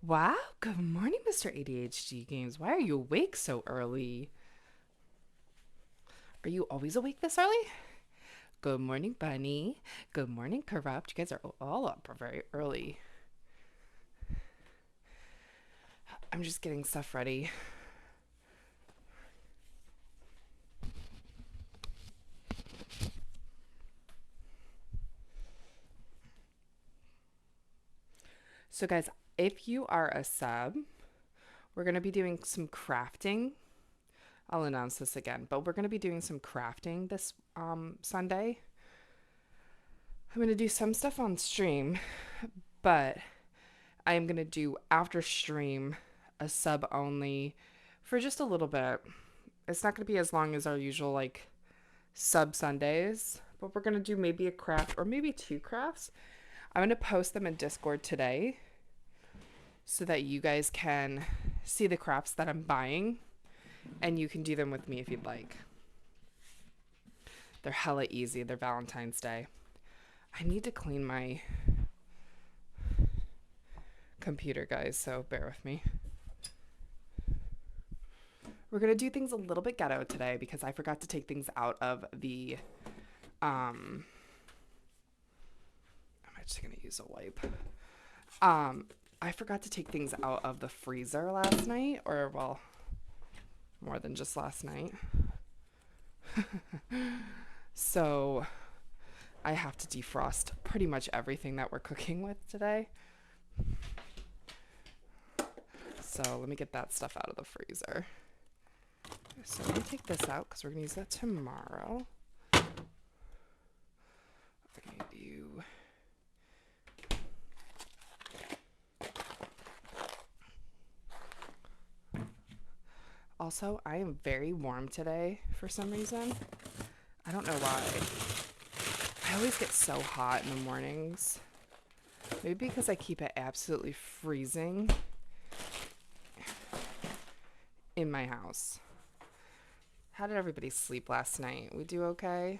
Wow, good morning, Mr. ADHD Games. Why are you awake so early? Are you always awake this early? Good morning, Bunny. Good morning, Corrupt. You guys are all up very early. I'm just getting stuff ready. So, guys, if you are a sub, we're going to be doing some crafting. I'll announce this again, but we're going to be doing some crafting this Sunday. I'm going to do some stuff on stream, but I am going to do after stream a sub only for just a little bit. It's not going to be as long as our usual like sub Sundays, but we're going to do maybe a craft or maybe two crafts. I'm going to post them in Discord today so that you guys can see the crafts that I'm buying and you can do them with me if you'd like. They're hella easy. They're Valentine's Day. I need to clean my computer, guys, so bear with me. We're going to do things a little bit ghetto today because I forgot to take things out of the I'm actually going to use a wipe. I forgot to take things out of the freezer last night, or well, more than just last night. So I have to defrost pretty much everything that we're cooking with today. So let me get that stuff out of the freezer. So let me take this out because we're going to use that tomorrow. I'm going to do... Also, I am very warm today for some reason. I don't know why. I always get so hot in the mornings. Maybe because I keep it absolutely freezing in my house. How did everybody sleep last night? We do okay?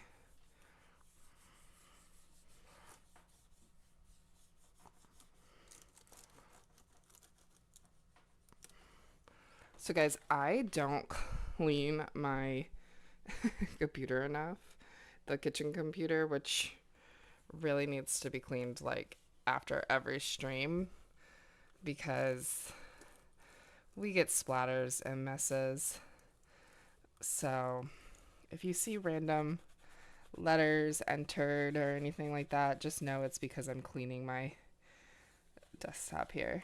So guys, I don't clean my computer enough. The kitchen computer, which really needs to be cleaned like after every stream because we get splatters and messes. So if you see random letters entered or anything like that, just know it's because I'm cleaning my desktop here.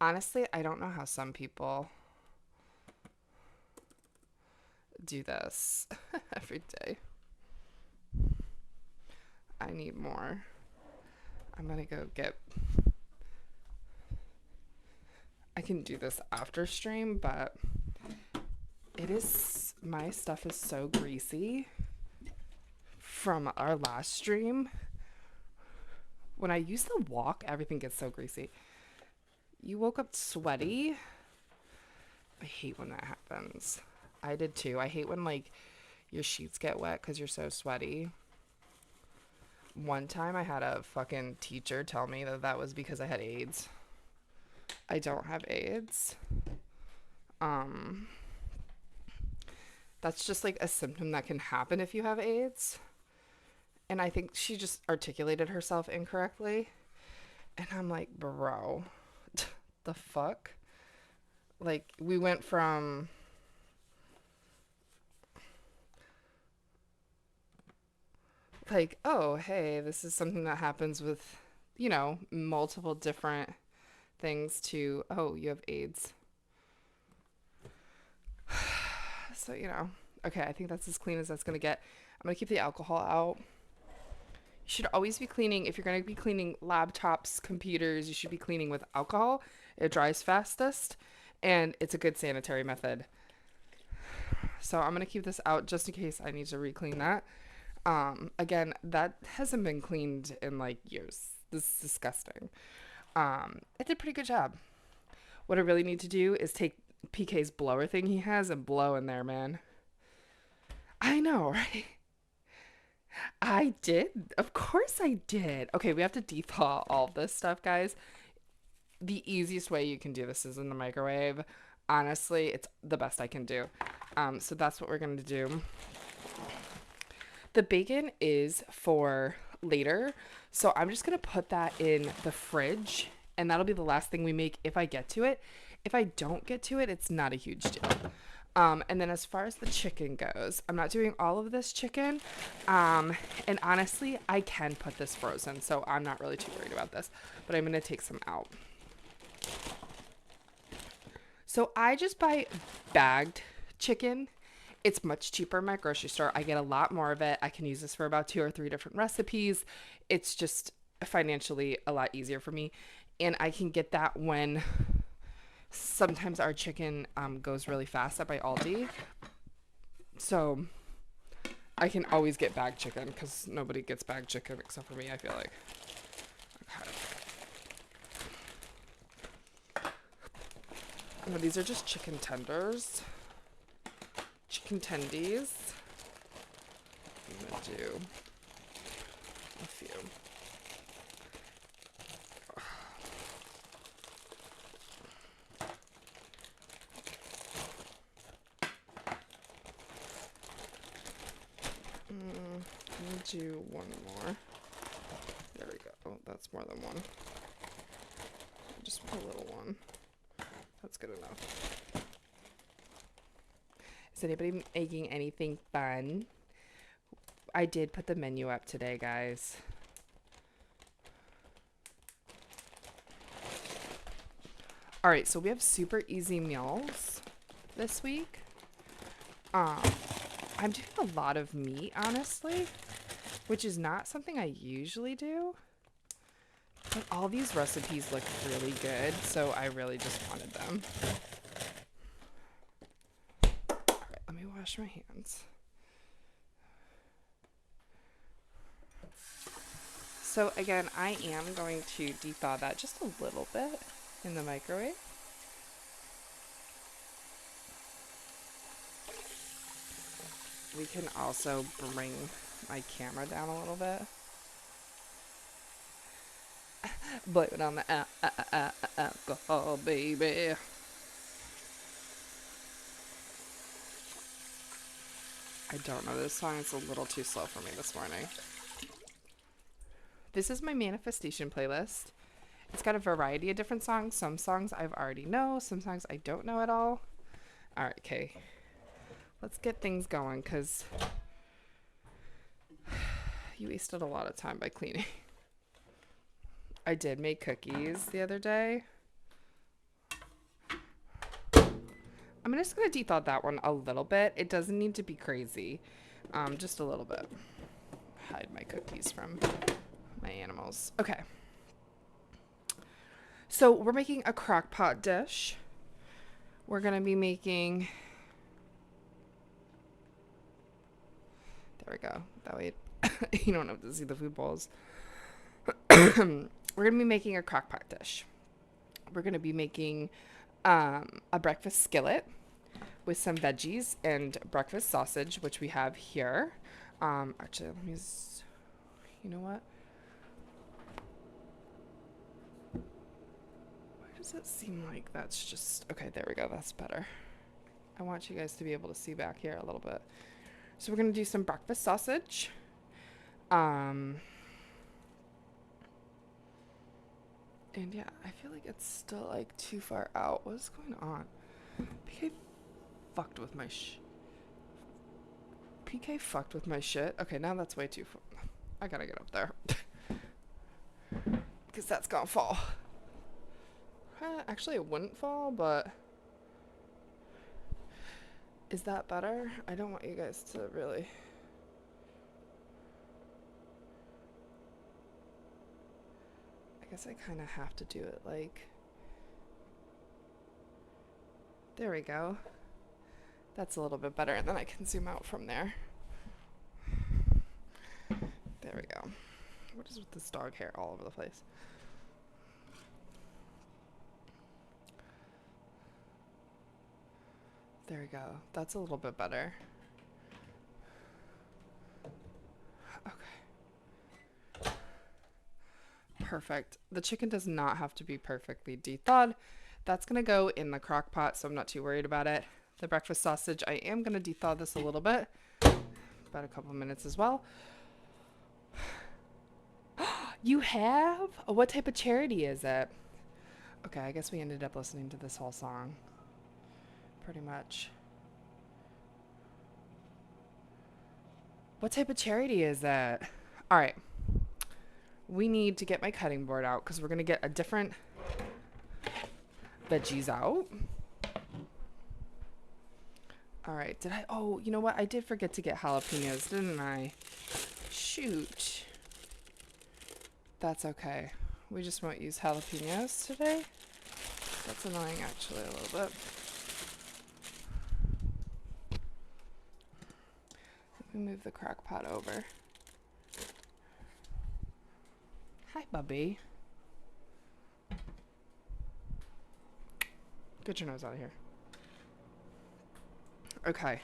Honestly, I don't know how some people do this every day. I need more. I'm gonna go get... I can do this after stream, but it is... my stuff is so greasy from our last stream. When I use the wok, everything gets so greasy. You woke up sweaty? I hate when that happens. I did too. I hate when like your sheets get wet because you're so sweaty. One time I had a fucking teacher tell me that that was because I had AIDS. I don't have AIDS. That's just like a symptom that can happen if you have AIDS. And I think she just articulated herself incorrectly. And I'm like, bro, the fuck? Like, we went from like, oh, hey, this is something that happens with, you know, multiple different things to, oh, you have AIDS. So, you know, okay, I think that's as clean as that's going to get. I'm going to keep the alcohol out. You should always be cleaning, if you're going to be cleaning laptops, computers, you should be cleaning with alcohol. It dries fastest, and it's a good sanitary method. So I'm going to keep this out just in case I need to re-clean that. Again, that hasn't been cleaned in like years. This is disgusting. I did a pretty good job. What I really need to do is take PK's blower thing he has and blow in there, man. I know, right? I did. Of course I did. Okay, we have to dethaw all this stuff, guys. The easiest way you can do this is in the microwave. Honestly, it's the best I can do. So that's what we're going to do. The bacon is for later, so I'm just going to put that in the fridge, and that'll be the last thing we make if I get to it. If I don't get to it, it's not a huge deal. And then as far as the chicken goes, I'm not doing all of this chicken. And honestly, I can put this frozen, so I'm not really too worried about this. But I'm going to take some out. So I just buy bagged chicken. It's much cheaper in my grocery store. I get a lot more of it. I can use this for about 2 or 3 different recipes. It's just financially a lot easier for me. And I can get that when sometimes our chicken goes really fast at my Aldi. So I can always get bagged chicken because nobody gets bagged chicken except for me, I feel like. Okay. Oh, these are just chicken tenders. Chicken tendies. I'm going to do a few. I'm going to do one more. There we go. Oh, that's more than one. Just put a little one. That's good enough. Is anybody making anything fun? I did put the menu up today, guys. All right, so we have super easy meals this week. I'm doing a lot of meat, honestly, which is not something I usually do. But all these recipes look really good, so I really just wanted them. All right, let me wash my hands. So again, I am going to dethaw that just a little bit in the microwave. We can also bring my camera down a little bit. Blame it on the alcohol, baby. I don't know this song. It's a little too slow for me this morning. This is my manifestation playlist. It's got a variety of different songs. Some songs I've already know. Some songs I don't know at all. All right, Kay. Let's get things going because you wasted a lot of time by cleaning. I did make cookies the other day. I'm just going to dethaw that one a little bit. It doesn't need to be crazy. Just a little bit. Hide my cookies from my animals. Okay. So we're making a crock pot dish. We're going to be making... There we go. That way you don't have to see the food bowls. We're going to be making a crock pot dish. We're going to be making a breakfast skillet with some veggies and breakfast sausage, which we have here. Actually, let me... You know what? Why does it seem like that's just... Okay, there we go. That's better. I want you guys to be able to see back here a little bit. So we're going to do some breakfast sausage. And yeah, I feel like it's still like too far out. What is going on? PK fucked with my PK fucked with my shit. Okay, now that's way too far. I gotta get up there. Because that's gonna fall. Actually, it wouldn't fall, but... Is that better? I don't want you guys to really... I guess I kind of have to do it like... There we go. That's a little bit better, and then I can zoom out from there. There we go. What is with this dog hair all over the place? There we go. That's a little bit better. Okay. Perfect. The chicken does not have to be perfectly de-thawed. That's going to go in the crock pot, so I'm not too worried about it. The breakfast sausage, I am going to de-thaw this a little bit. About a couple minutes as well. You have? What type of charity is it? Okay, I guess we ended up listening to this whole song. Pretty much. What type of charity is it? All right. We need to get my cutting board out because we're going to get a different veggies out. All right. Did I? Oh, you know what? I did forget to get jalapenos, didn't I? Shoot. That's okay. We just won't use jalapenos today. That's annoying, actually, a little bit. Let me move the crock pot over. Hi, Bubby. Get your nose out of here. Okay.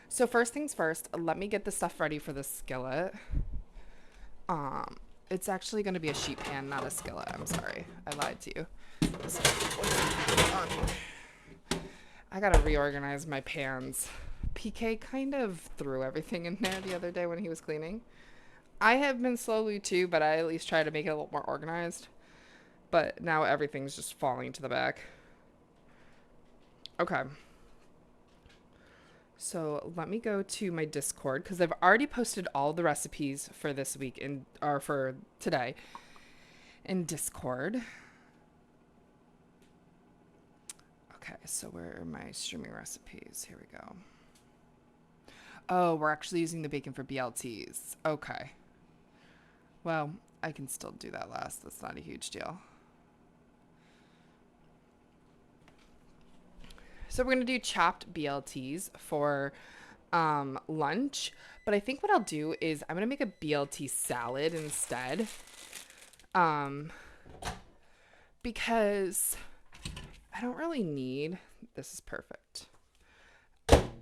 So first things first, let me get the stuff ready for the skillet. It's actually going to be a sheet pan, not a skillet. I'm sorry. I lied to you. I got to reorganize my pans. PK kind of threw everything in there the other day when he was cleaning. I have been slowly too, but I at least try to make it a little more organized. But now everything's just falling to the back. Okay. So let me go to my Discord because I've already posted all the recipes for this week or for today in Discord. Okay, so where are my streaming recipes? Here we go. Oh, we're actually using the bacon for BLTs. Okay. Well, I can still do that last. That's not a huge deal. So we're going to do chopped BLTs for lunch. But I think what I'll do is I'm going to make a BLT salad instead. Because I don't really need... This is perfect.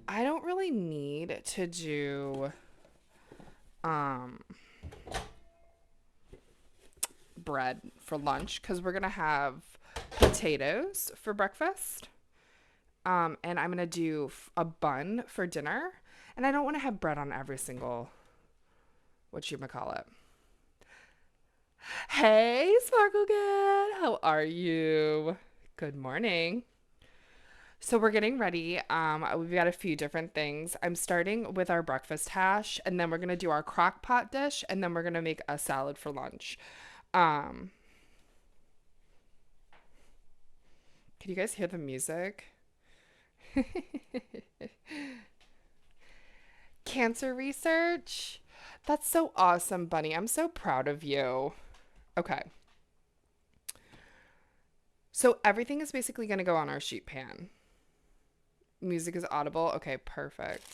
I don't really need to do bread for lunch because we're going to have potatoes for breakfast. And I'm going to do a bun for dinner. And I don't want to have bread on every single, whatchamacallit. Hey, Sparkle Cat. How are you? Good morning. So we're getting ready. We've got a few different things. I'm starting with our breakfast hash. And then we're going to do our crock pot dish. And then we're going to make a salad for lunch. Can you guys hear the music? Cancer research? That's so awesome, Bunny. I'm so proud of you. Okay. So everything is basically going to go on our sheet pan. Music is audible. Okay, perfect.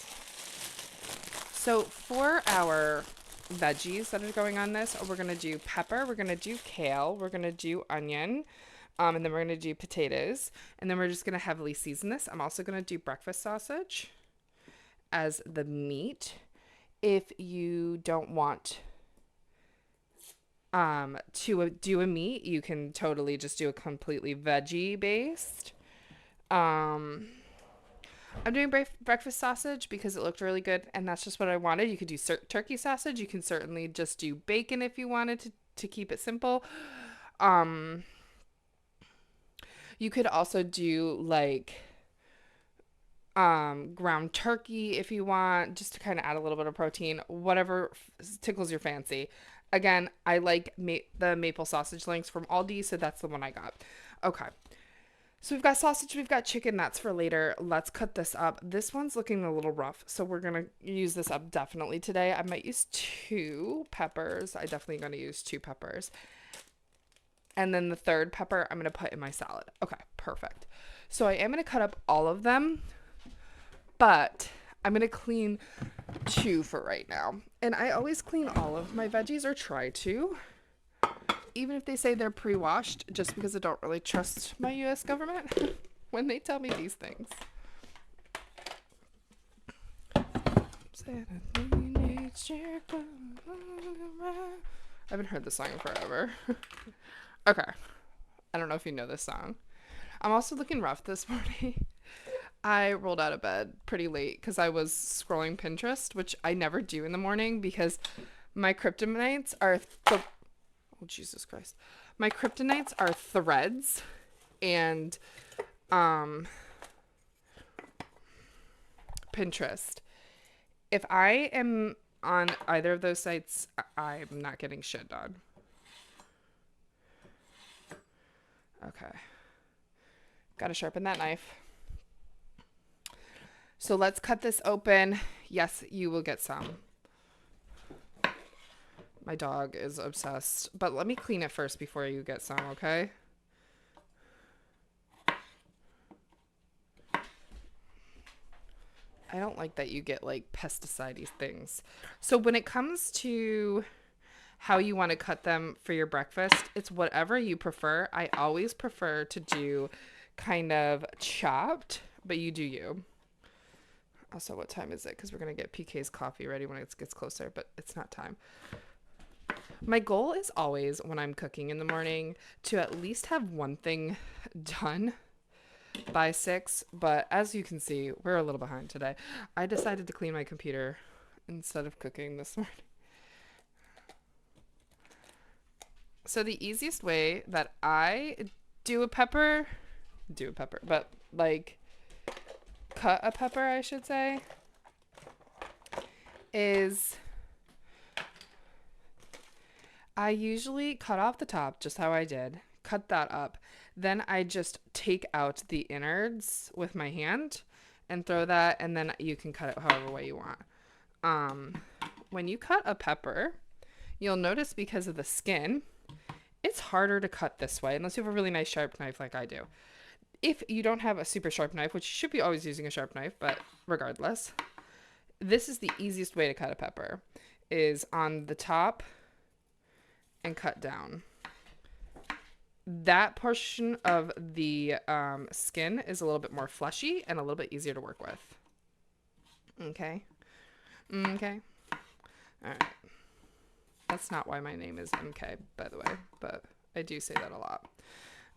So for our veggies that are going on this, we're going to do pepper, we're going to do kale, we're going to do onion, and then we're going to do potatoes, and then we're just going to heavily season this. I'm also going to do breakfast sausage as the meat. If you don't want to do a meat, you can totally just do a completely veggie based. I'm doing breakfast sausage because it looked really good, and that's just what I wanted. You could do turkey sausage. You can certainly just do bacon if you wanted to keep it simple. You could also do like ground turkey if you want, just to kind of add a little bit of protein, whatever tickles your fancy. Again, I like the maple sausage links from Aldi, so that's the one I got. Okay. So we've got sausage, we've got chicken, that's for later. Let's cut this up. This one's looking a little rough, so we're going to use this up definitely today. I might use 2 peppers. I definitely going to use 2 peppers. And then the third pepper I'm going to put in my salad. Okay, perfect. So I am going to cut up all of them, but I'm going to clean 2 for right now. And I always clean all of my veggies, or try to, even if they say they're pre-washed, just because I don't really trust my U.S. government when they tell me these things. I haven't heard this song in forever. Okay. I don't know if you know this song. I'm also looking rough this morning. I rolled out of bed pretty late because I was scrolling Pinterest, which I never do in the morning because my kryptonites are oh Jesus Christ. My kryptonites are threads and Pinterest. If I am on either of those sites, I'm not getting shit done. Okay. Gotta sharpen that knife. So let's cut this open. Yes, you will get some. My dog is obsessed. But let me clean it first before you get some, okay? I don't like that you get like pesticide-y things. So when it comes to how you want to cut them for your breakfast, it's whatever you prefer. I always prefer to do kind of chopped, but you do you. Also, what time is it? Because we're going to get PK's coffee ready when it gets closer, but it's not time. My goal is always, when I'm cooking in the morning, to at least have one thing done by 6. But as you can see, we're a little behind today. I decided to clean my computer instead of cooking this morning. So the easiest way that I do a pepper, but like cut a pepper, I should say, is I usually cut off the top, just how I did, cut that up. Then I just take out the innards with my hand and throw that, and then you can cut it however way you want. When you cut a pepper, you'll notice because of the skin, it's harder to cut this way unless you have a really nice sharp knife like I do. If you don't have a super sharp knife, which you should be always using a sharp knife, but regardless, this is the easiest way to cut a pepper, is on the top and cut down. That portion of the skin is a little bit more fleshy and a little bit easier to work with. Okay. Okay. All right. That's not why my name is MK, by the way, but I do say that a lot.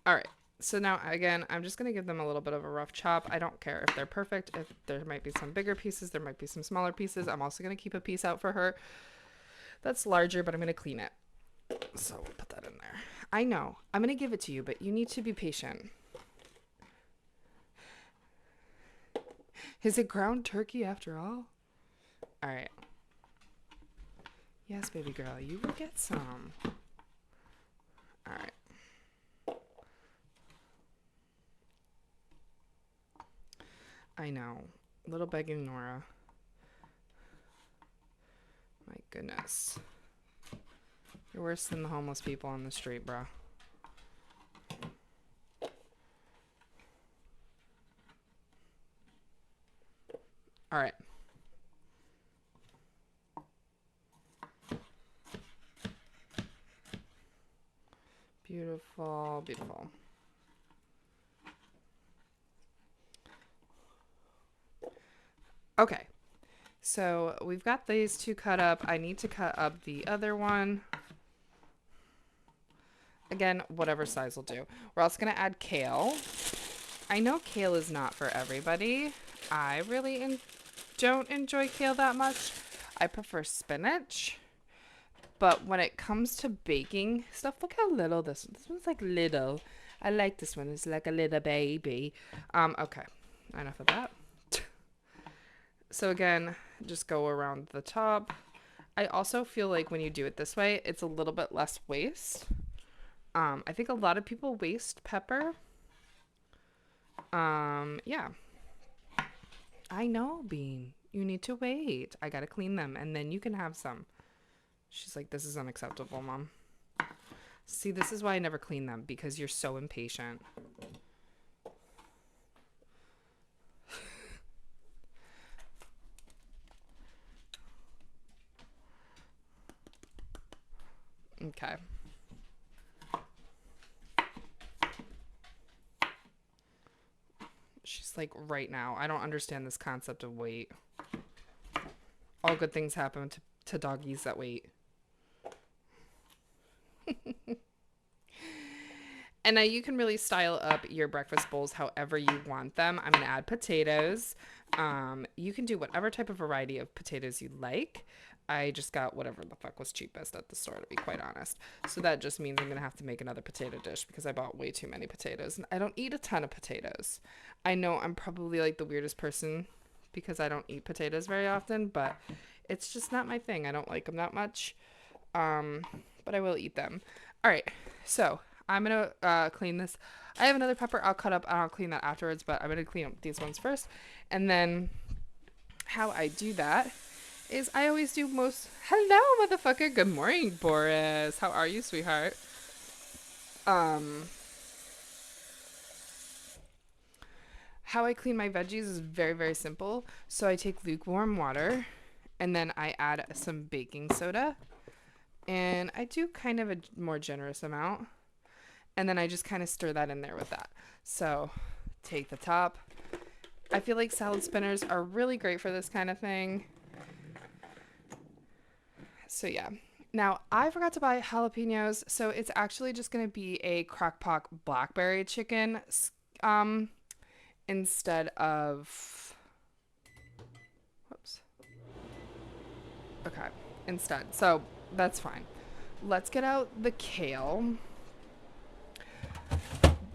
All right. So now, again, I'm just going to give them a little bit of a rough chop. I don't care if they're perfect. If there might be some bigger pieces, there might be some smaller pieces. I'm also going to keep a piece out for her that's larger, but I'm going to clean it. So we'll put that in there. I know. I'm going to give it to you, but you need to be patient. Is it ground turkey after all? All right. Yes, baby girl, you will get some. All right. I know. Little begging Nora. My goodness. You're worse than the homeless people on the street, bro. All right. Beautiful, beautiful. Okay. So we've got these two cut up. I need to cut up the other one. Again, whatever size will do. We're also going to add kale. I know kale is not for everybody. I really don't enjoy kale that much. I prefer spinach. But when it comes to baking stuff, look how little this one's like little. I like this one. It's like a little baby. Okay. Enough of that. So again, just go around the top. I also feel like when you do it this way, it's a little bit less waste. I think a lot of people waste pepper. Yeah. I know, Bean. You need to wait. I gotta clean them, and then you can have some. She's like, this is unacceptable, Mom. See, this is why I never clean them, because you're so impatient. Okay. She's like, right now. I don't understand this concept of weight. all good things happen to doggies that wait. And now you can really style up your breakfast bowls however you want them. I'm going to add potatoes. You can do whatever type of variety of potatoes you like. I just got whatever the fuck was cheapest at the store, to be quite honest. So that just means I'm going to have to make another potato dish because I bought way too many potatoes. And I don't eat a ton of potatoes. I know I'm probably like the weirdest person because I don't eat potatoes very often, but it's just not my thing. I don't like them that much. But I will eat them. All right. So I'm going to clean this. I have another pepper I'll cut up and I'll clean that afterwards, but I'm going to clean up these ones first. And then how I do that is I always do hello, motherfucker. Good morning, Boris. How are you, sweetheart? How I clean my veggies is very, very simple. So I take lukewarm water and then I add some baking soda. And I do kind of a more generous amount. And then I just kind of stir that in there with that. So take the top. I feel like salad spinners are really great for this kind of thing. So yeah. Now I forgot to buy jalapenos. So it's actually just going to be a crock-pot blackberry chicken instead of... Whoops. Okay. Instead. So that's fine. Let's get out the kale.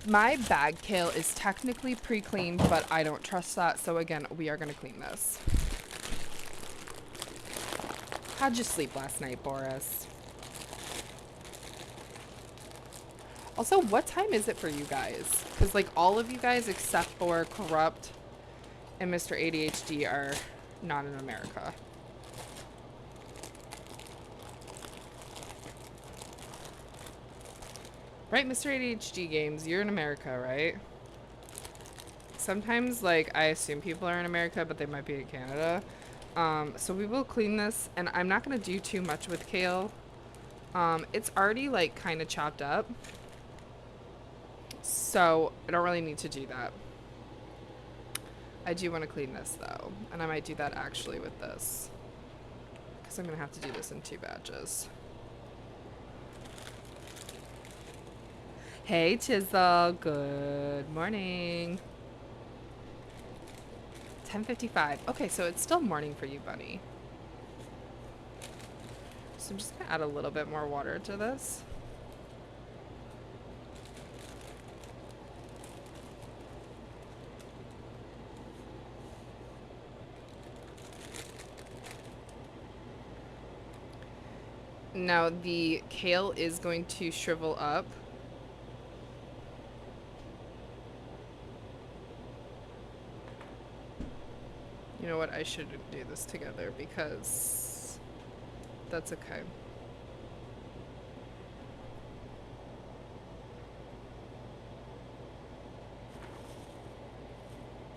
My bag kale is technically pre-cleaned, but I don't trust that. So again, we are going to clean this. How'd you sleep last night, Boris? Also, what time is it for you guys? Because like all of you guys except for Corrupt and Mr. ADHD are not in America. Right, Mr. ADHD Games, you're in America, right? Sometimes, like, I assume people are in America, but they might be in Canada. So we will clean this, and I'm not going to do too much with kale. It's already, like, kind of chopped up. So I don't really need to do that. I do want to clean this, though. And I might do that, actually, with this. Because I'm going to have to do this in 2 batches. Hey, Chisel. Good morning. 10:55. Okay, so it's still morning for you, Bunny. So I'm just going to add a little bit more water to this. Now, the kale is going to shrivel up. You know what? I shouldn't do this together because that's okay.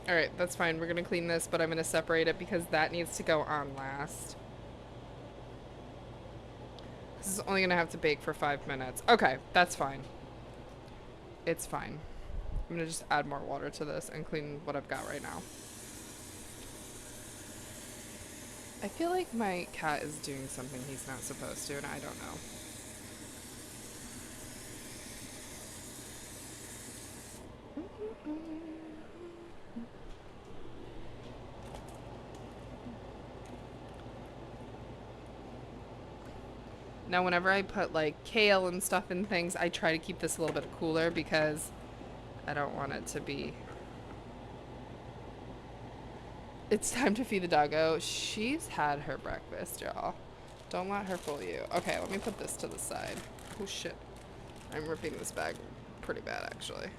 Alright, that's fine. We're going to clean this, but I'm going to separate it because that needs to go on last. This is only going to have to bake for 5 minutes. Okay, that's fine. It's fine. I'm going to just add more water to this and clean what I've got right now. I feel like my cat is doing something he's not supposed to, and I don't know. Now, whenever I put, like, kale and stuff in things, I try to keep this a little bit cooler because I don't want it to be... It's time to feed the doggo. She's had her breakfast, y'all. Don't let her fool you. Okay, let me put this to the side. Oh, shit. I'm ripping this bag pretty bad, actually.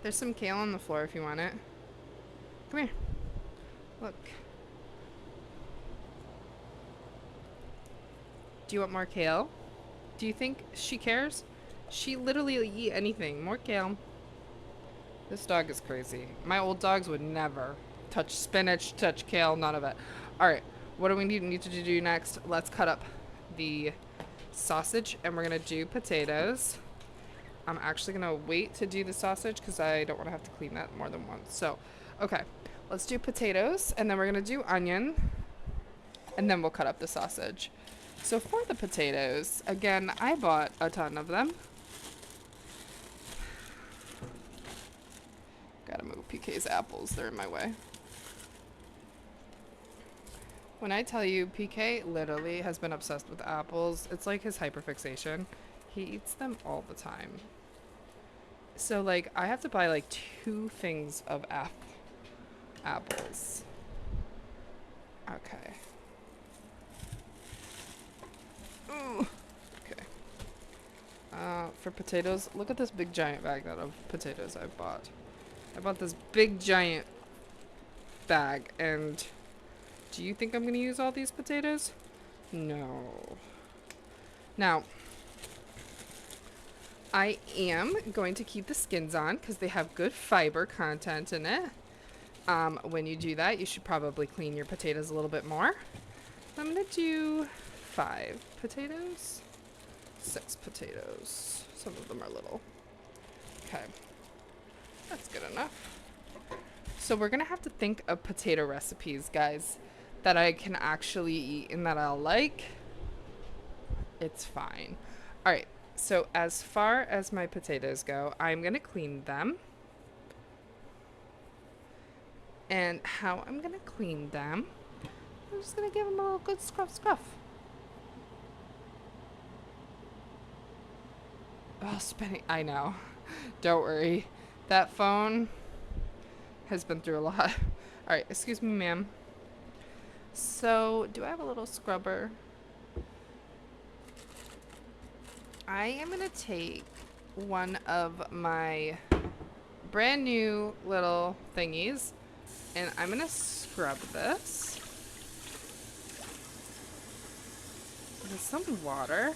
There's some kale on the floor if you want it. Come here. Look. Do you want more kale? Do you think she cares? She literally will eat anything. More kale. This dog is crazy. My old dogs would never touch spinach, touch kale, none of it. Alright, what do we need to do next? Let's cut up the sausage and we're going to do potatoes. I'm actually going to wait to do the sausage because I don't want to have to clean that more than once. So Okay, let's do potatoes, and then we're gonna do onion, and then we'll cut up the sausage. So for the potatoes, again, I bought a ton of them. Gotta move PK's apples, they're in my way. When I tell you, PK literally has been obsessed with apples. It's like his hyperfixation. He eats them all the time. So, like, I have to buy, like, 2 things of apples. Okay. Ooh. Okay. For potatoes, look at this big giant bag of potatoes I bought. I bought this big giant bag, and do you think I'm going to use all these potatoes? No. Now, I am going to keep the skins on because they have good fiber content in it. When you do that, you should probably clean your potatoes a little bit more. I'm going to do 5 potatoes, 6 potatoes. Some of them are little. Okay, that's good enough. So we're going to have to think of potato recipes, guys, that I can actually eat and that I'll like. It's fine. All right. So as far as my potatoes go, I'm going to clean them. And how I'm going to clean them, I'm just going to give them a little good scruff. Oh, spinning. I know. Don't worry. That phone has been through a lot. All right. Excuse me, ma'am. So do I have a little scrubber? I am going to take one of my brand new little thingies, and I'm going to scrub this with some water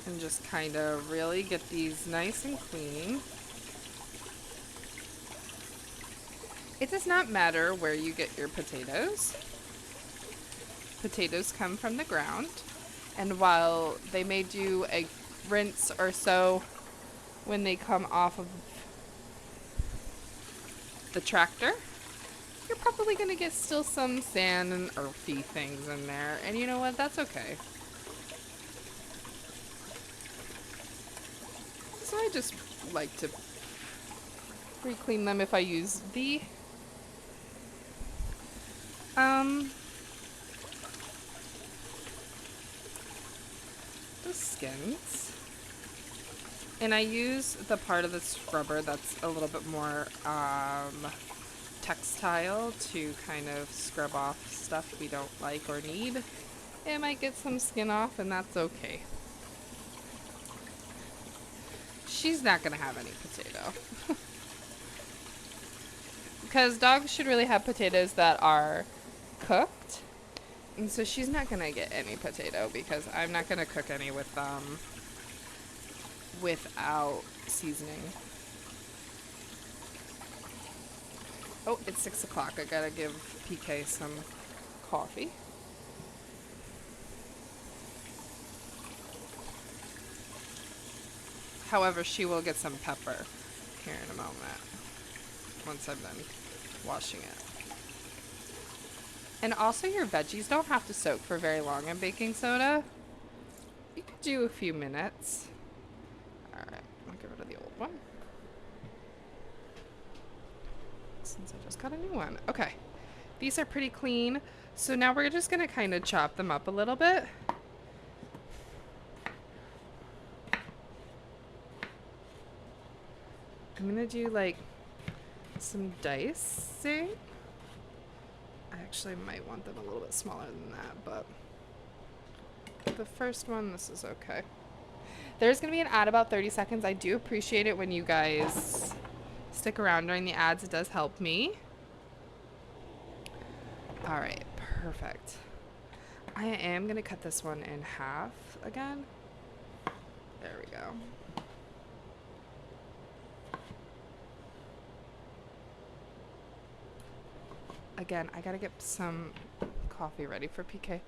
and just kind of really get these nice and clean. It does not matter where you get your potatoes. Potatoes come from the ground. And while they may do a rinse or so when they come off of the tractor, you're probably going to get still some sand and earthy things in there. And you know what? That's okay. So I just like to re-clean them if I use the skins, and I use the part of the scrubber that's a little bit more textile to kind of scrub off stuff we don't like or need. It might get some skin off, and that's okay. She's not gonna have any potato because dogs should really have potatoes that are cooked. And so she's not gonna get any potato because I'm not gonna cook any with without seasoning. Oh, it's 6 o'clock. I gotta give PK some coffee. However, she will get some pepper here in a moment once I'm done washing it. And also, your veggies don't have to soak for very long in baking soda. You could do a few minutes. Alright, I'll get rid of the old one, since I just got a new one. Okay, these are pretty clean. So now we're just going to kind of chop them up a little bit. I'm going to do like some dicing. I actually might want them a little bit smaller than that, but the first one, this is okay. There's going to be an ad about 30 seconds. I do appreciate it when you guys stick around during the ads. It does help me. All right, perfect. I am going to cut this one in half again. There we go. Again, I gotta get some coffee ready for PK.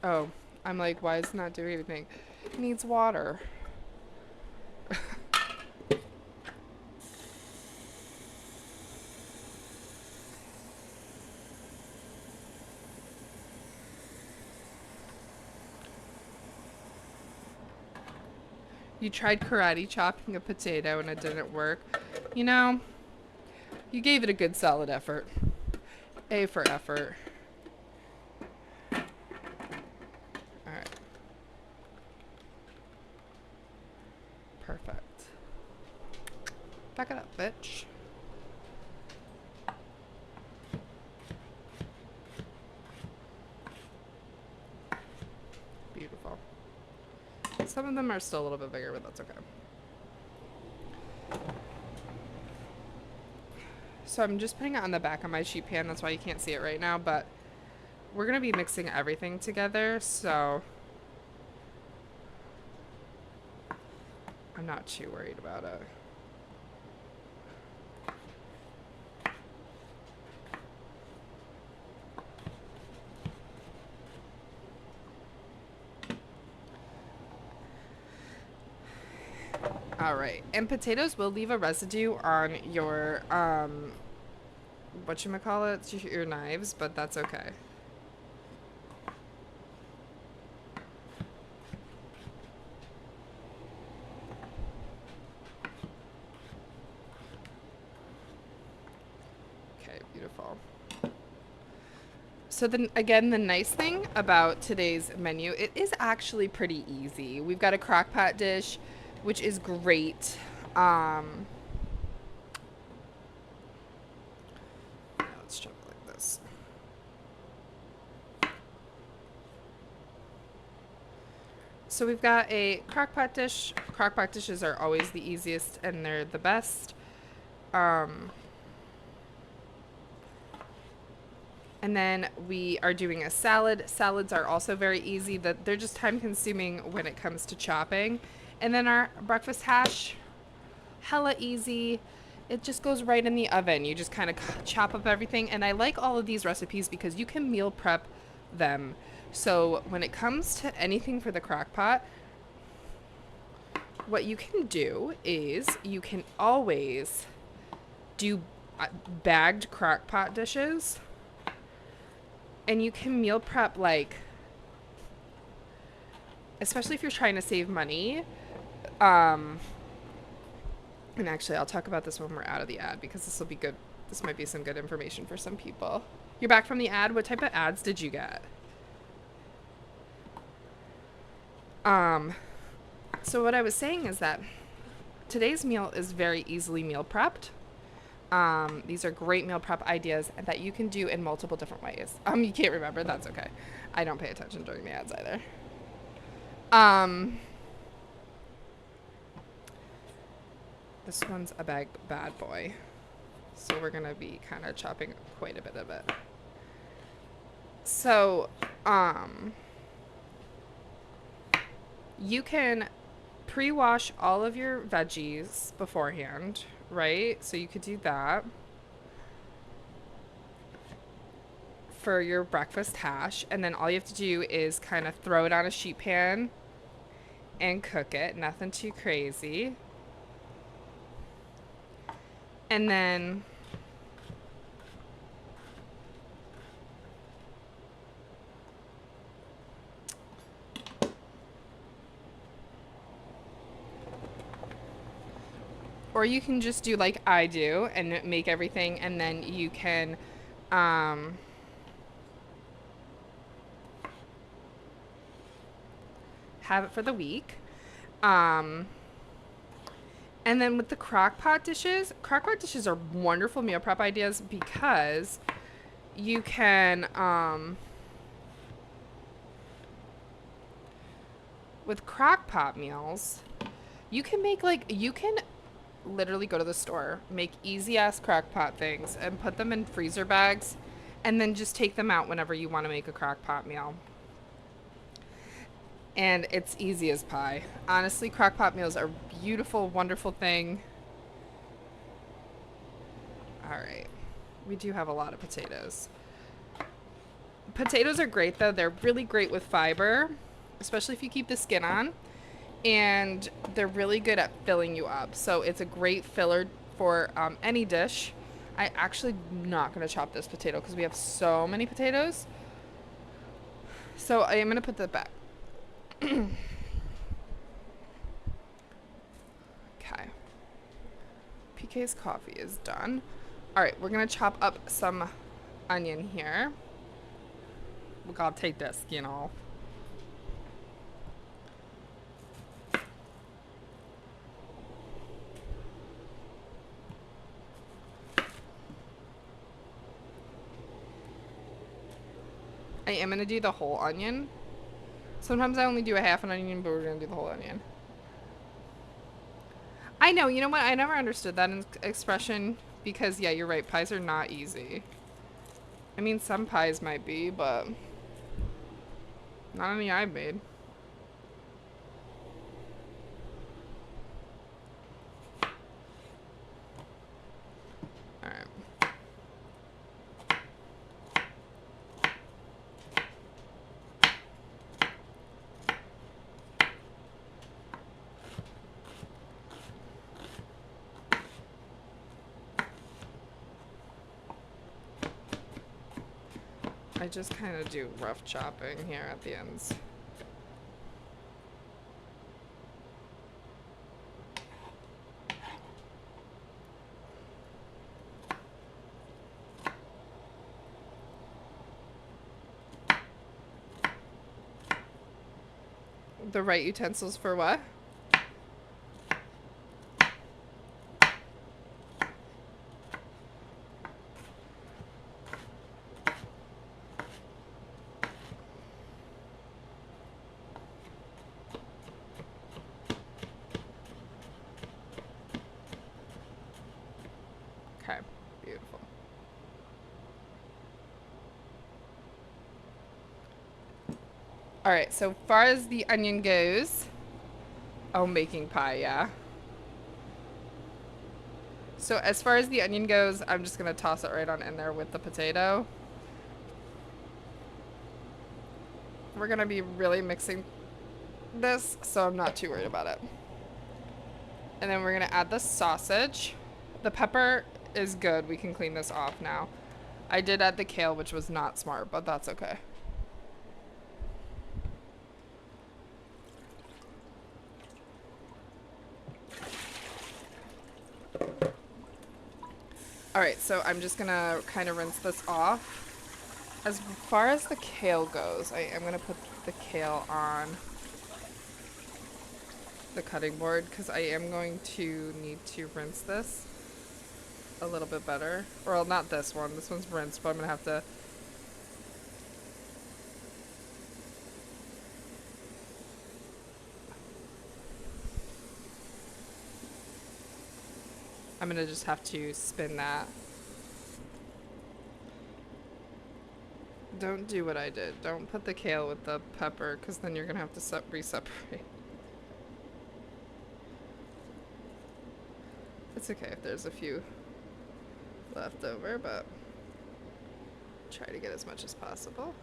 Oh, I'm like, why is it not doing anything? It needs water. You tried karate chopping a potato and it didn't work. You know, you gave it a good solid effort. A for effort. Alright. Perfect. Back it up, bitch. Beautiful. Some of them are still a little bit bigger, but that's okay. So I'm just putting it on the back of my sheet pan. That's why you can't see it right now, but we're going to be mixing everything together, so I'm not too worried about it. Alright, and potatoes will leave a residue on your, whatchamacallit, your knives, but that's okay. Okay, beautiful. So then again, the nice thing about today's menu, it is actually pretty easy. We've got a crock pot dish, which is great. Let's chop it like this. So we've got a crock pot dish. Crock pot dishes are always the easiest and they're the best. And then we are doing a salad. Salads are also very easy. They're just time consuming when it comes to chopping. And then our breakfast hash, hella easy. It just goes right in the oven. You just kind of chop up everything. And I like all of these recipes because you can meal prep them. So when it comes to anything for the crock pot, what you can do is you can always do bagged crock pot dishes. And you can meal prep, like, especially if you're trying to save money. And actually, I'll talk about this when we're out of the ad because this will be good. This might be some good information for some people. You're back from the ad. What type of ads did you get? So what I was saying is that today's meal is very easily meal prepped. These are great meal prep ideas that you can do in multiple different ways. You can't remember. That's okay. I don't pay attention during the ads either. This one's a bad boy. So we're going to be kind of chopping quite a bit of it. So, you can pre-wash all of your veggies beforehand, right? So you could do that for your breakfast hash. And then all you have to do is kind of throw it on a sheet pan and cook it. Nothing too crazy. And then or you can just do like I do and make everything, and then you can have it for the week. And then with the crock pot dishes are wonderful meal prep ideas because you can, with crock pot meals, you can make you can literally go to the store, make easy ass crock pot things and put them in freezer bags and then just take them out whenever you want to make a crock pot meal. And it's easy as pie. Honestly, crock pot meals are a beautiful, wonderful thing. All right. We do have a lot of potatoes. Potatoes are great though. They're really great with fiber, especially if you keep the skin on. And they're really good at filling you up. So it's a great filler for any dish. I actually am not going to chop this potato because we have so many potatoes. So I am going to put that back. Okay. PK's coffee is done. All right, we're going to chop up some onion here. We got to take that skin off. I am going to do the whole onion. Sometimes I only do a half an onion, but we're going to do the whole onion. I know, you know what? I never understood that expression because, yeah, you're right. Pies are not easy. I mean, some pies might be, but not any I've made. Alright. I just kind of do rough chopping here at the ends. The right utensils for what? Okay, beautiful. All right, so far as the onion goes, oh, making pie, yeah. So as far as the onion goes, I'm just gonna toss it right on in there with the potato. We're gonna be really mixing this, so I'm not too worried about it. And then we're gonna add the sausage. The pepper is good. We can clean this off now. I did add the kale, which was not smart, but that's okay. Alright, so I'm just gonna kind of rinse this off. As far as the kale goes, I am gonna put the kale on the cutting board because I am going to need to rinse this a little bit better. Well, not this one. This one's rinsed, but I'm gonna have to... I'm gonna just have to spin that. Don't do what I did. Don't put the kale with the pepper because then you're gonna have to re-separate. It's okay if there's a few left over, but try to get as much as possible.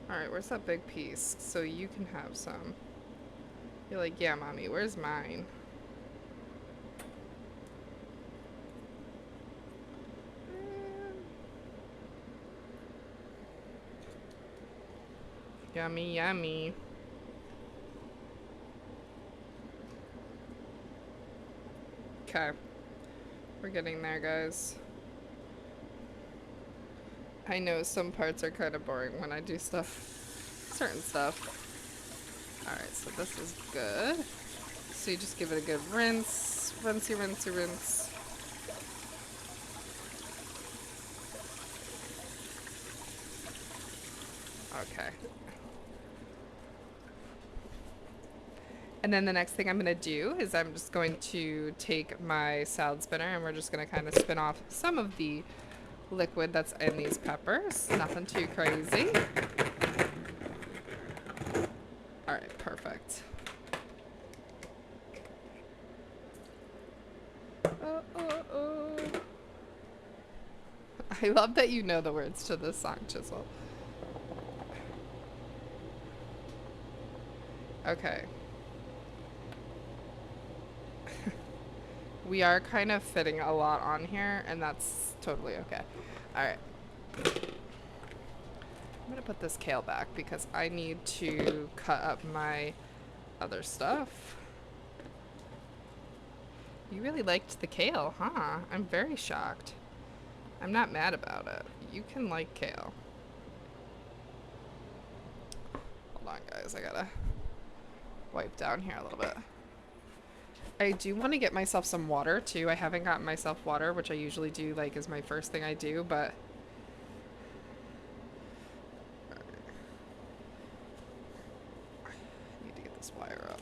Alright, where's that big piece? So you can have some. You're like, yeah, mommy, where's mine? Yummy, yummy. Okay. We're getting there, guys. I know some parts are kind of boring when I do stuff, certain stuff. Alright, so this is good. So you just give it a good rinse. Rinsey, rinsey, rinse. Okay. And then the next thing I'm going to do is I'm just going to take my salad spinner and we're just going to kind of spin off some of the liquid that's in these peppers. Nothing too crazy. All right, perfect. I love that you know the words to this song, Chisel. Okay. We are kind of fitting a lot on here, and that's totally okay. Alright. I'm gonna put this kale back because I need to cut up my other stuff. You really liked the kale, huh? I'm very shocked. I'm not mad about it. You can like kale. Hold on, guys. I gotta wipe down here a little bit. I do want to get myself some water, too. I haven't gotten myself water, which I usually do, like, is my first thing I do, but... I need to get this wire up.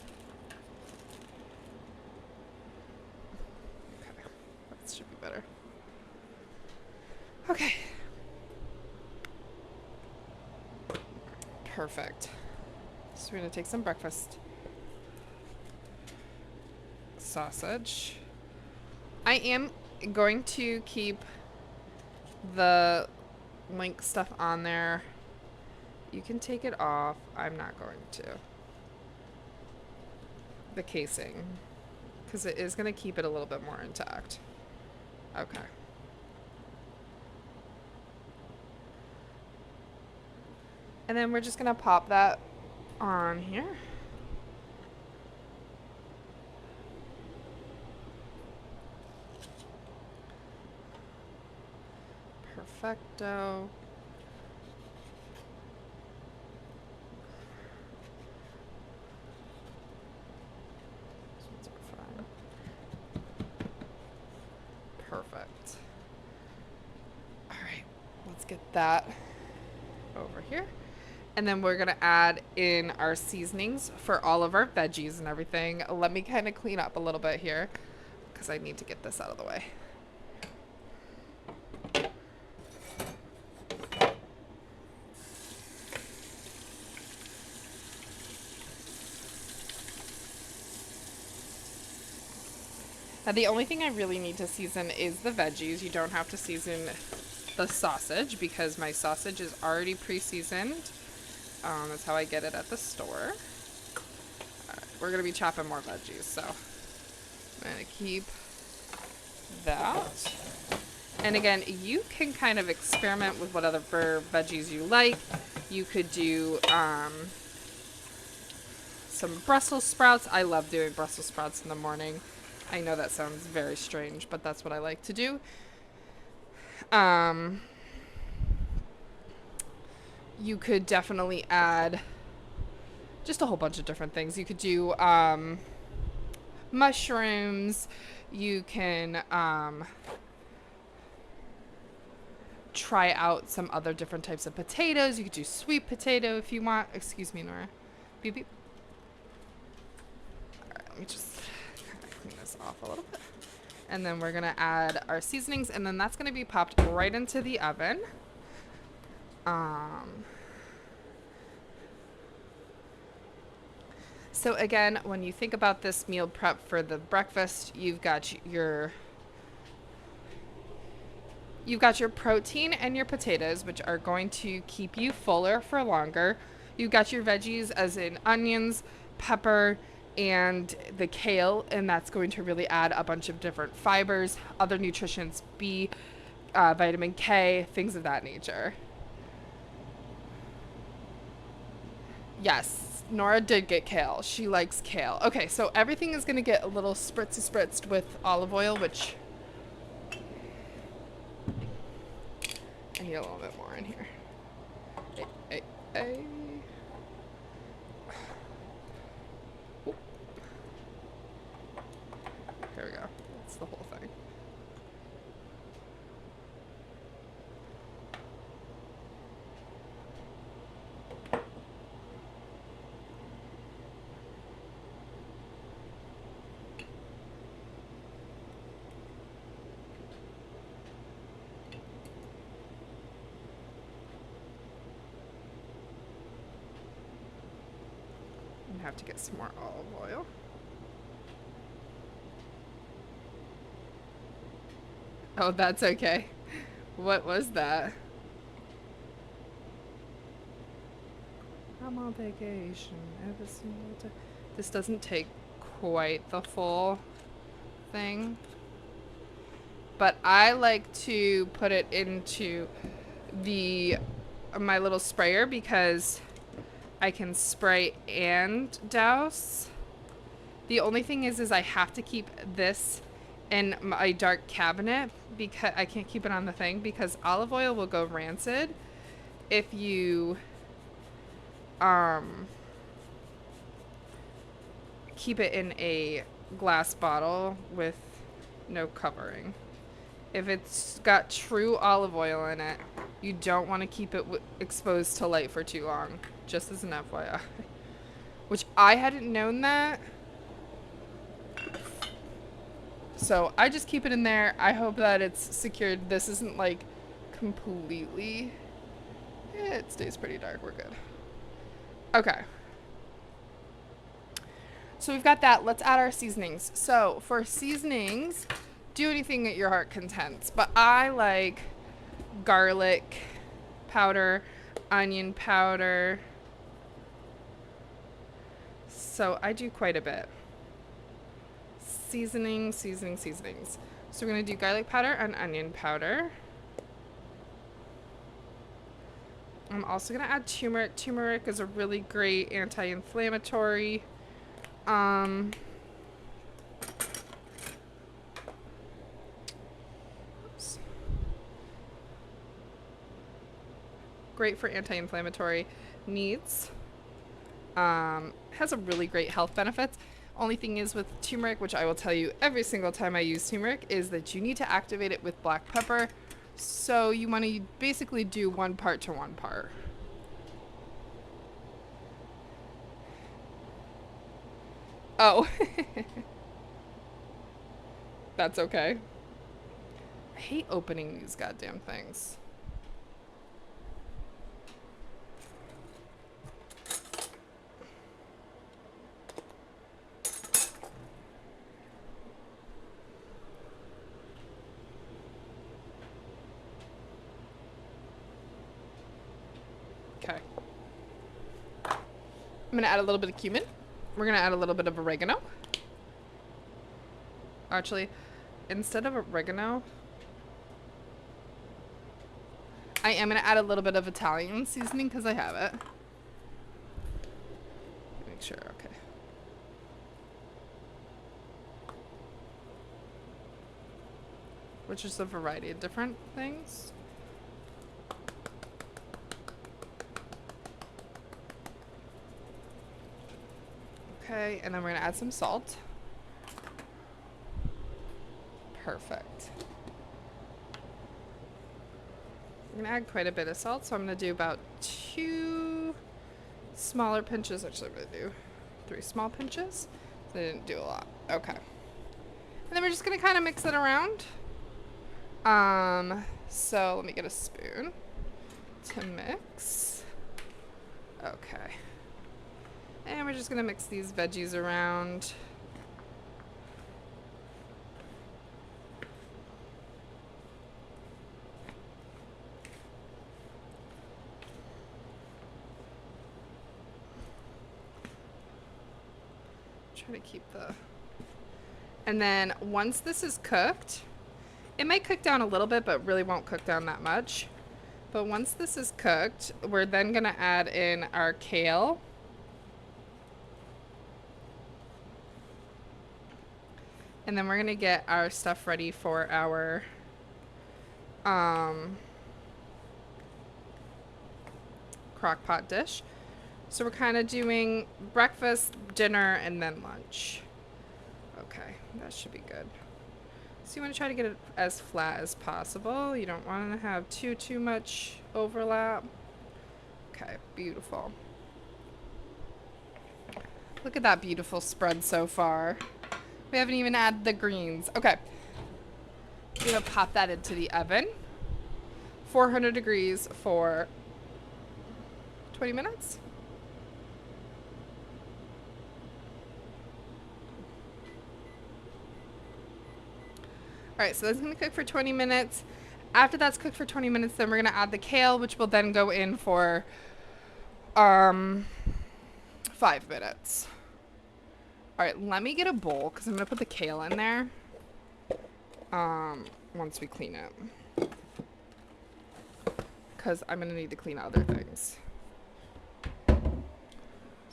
Okay. That should be better. Okay. Perfect. So we're gonna take some breakfast sausage. I am going to keep the link stuff on there. You can take it off. I'm not going to. The casing. Because it is going to keep it a little bit more intact. Okay. And then we're just going to pop that on here. Perfecto. Perfect. All right, let's get that over here. And then we're gonna add in our seasonings for all of our veggies and everything. Let me kind of clean up a little bit here because I need to get this out of the way. Now the only thing I really need to season is the veggies. You don't have to season the sausage because my sausage is already pre-seasoned. That's how I get it at the store. Alright, we're going to be chopping more veggies, so I'm going to keep that. And again, you can kind of experiment with what other veggies you like. You could do some Brussels sprouts. I love doing Brussels sprouts in the morning. I know that sounds very strange, but that's what I like to do. You could definitely add just a whole bunch of different things. You could do mushrooms. You can try out some other different types of potatoes. You could do sweet potato if you want. Excuse me, Nora. Beep, beep. All right, let me just clean this off a little bit. And then we're going to add our seasonings, and then that's going to be popped right into the oven. So again, when you think about this meal prep for the breakfast, you've got your protein and your potatoes, which are going to keep you fuller for longer. You've got your veggies, as in onions, pepper, and the kale, and that's going to really add a bunch of different fibers, other nutrients, B, vitamin K, things of that nature. Yes, Nora did get kale. She likes kale. Okay, so everything is going to get a little spritzed with olive oil, which I need a little bit more in here. Hey. Here we go. That's the whole thing. I have to get some more olive oil. Oh, that's okay. What was that? I'm on vacation every single day. This doesn't take quite the full thing. But I like to put it into the my little sprayer because I can spray and douse. The only thing is I have to keep this in my dark cabinet because I can't keep it on the thing because olive oil will go rancid if you keep it in a glass bottle with no covering. If it's got true olive oil in it, you don't want to keep it exposed to light for too long, just as an FYI. Which I hadn't known that. So I just keep it in there. I hope that it's secured. This isn't like completely... it stays pretty dark. We're good. Okay. So we've got that. Let's add our seasonings. So for seasonings, do anything that your heart contents. But I like garlic powder, onion powder. So I do quite a bit. Seasonings. So we're going to do garlic powder and onion powder. I'm also going to add turmeric. Turmeric is a really great anti-inflammatory. Oops. Great for anti-inflammatory needs. Has a really great health benefits. Only thing is with turmeric, which I will tell you every single time I use turmeric, is that you need to activate it with black pepper. So you want to basically do 1 part to 1 part. Oh. That's okay. I hate opening these goddamn things. Okay. I'm gonna add a little bit of cumin. We're gonna add a little bit of oregano. Actually, instead of oregano, I am gonna add a little bit of Italian seasoning because I have it. Make sure, okay. Which is a variety of different things. Okay, and then we're gonna add some salt. Perfect. I'm gonna add quite a bit of salt, so I'm gonna do about 2 smaller pinches. Actually, I'm gonna do 3 small pinches. So I didn't do a lot. Okay. And then we're just gonna kind of mix it around. So let me get a spoon to mix. Okay. And we're just gonna mix these veggies around. Try to keep the... And then once this is cooked, it might cook down a little bit, but really won't cook down that much. But once this is cooked, we're then gonna add in our kale. And then we're gonna get our stuff ready for our crock pot dish. So we're kind of doing breakfast, dinner, and then lunch. Okay, that should be good. So you want to try to get it as flat as possible. You don't want to have too much overlap. Okay, beautiful. Look at that beautiful spread so far. We haven't even added the greens. Okay. I'm gonna pop that into the oven. 400 degrees for 20 minutes. All right, so that's gonna cook for 20 minutes. After that's cooked for 20 minutes, then we're gonna add the kale, which will then go in for 5 minutes. All right, let me get a bowl because I'm gonna put the kale in there. Once we clean it, because I'm gonna need to clean other things. So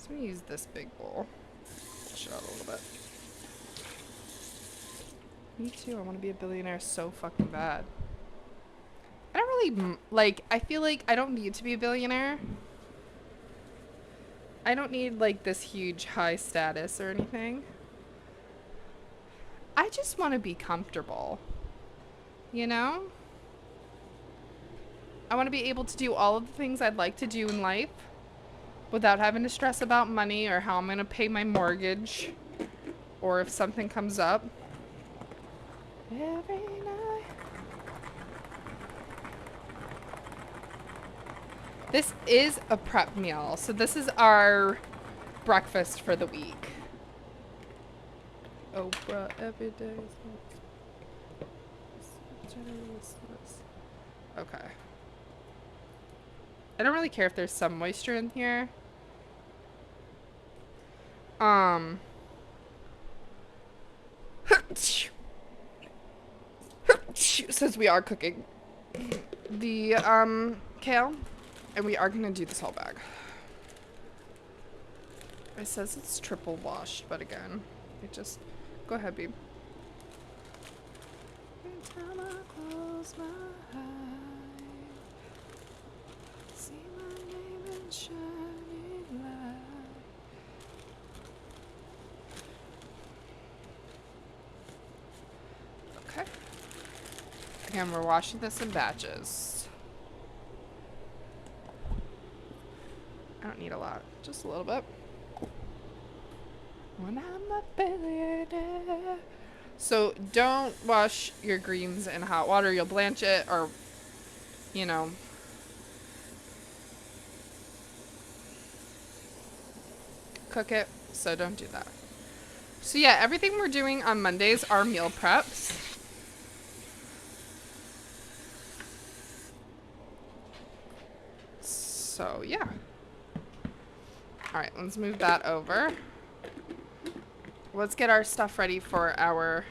I'm gonna use this big bowl. Push it out a little bit. Me too. I want to be a billionaire so fucking bad. I don't really like. I feel like I don't need to be a billionaire. I don't need like this huge high status or anything. I just want to be comfortable. You know? I want to be able to do all of the things I'd like to do in life without having to stress about money or how I'm going to pay my mortgage or if something comes up. Every night. This is a prep meal. So this is our breakfast for the week. Oprah every day. Okay. I don't really care if there's some moisture in here. Since we are cooking the kale, and we are gonna do this whole bag. It says it's triple washed, but again, it just go ahead, babe. Every time I close my eyes, see my name in shining light. Okay. Again, we're washing this in batches. I don't need a lot, just a little bit. When I'm a billionaire. So don't wash your greens in hot water. You'll blanch it or, you know. Cook it. So don't do that. So yeah, everything we're doing on Mondays are meal preps. So yeah. Alright, let's move that over. Let's get our stuff ready for our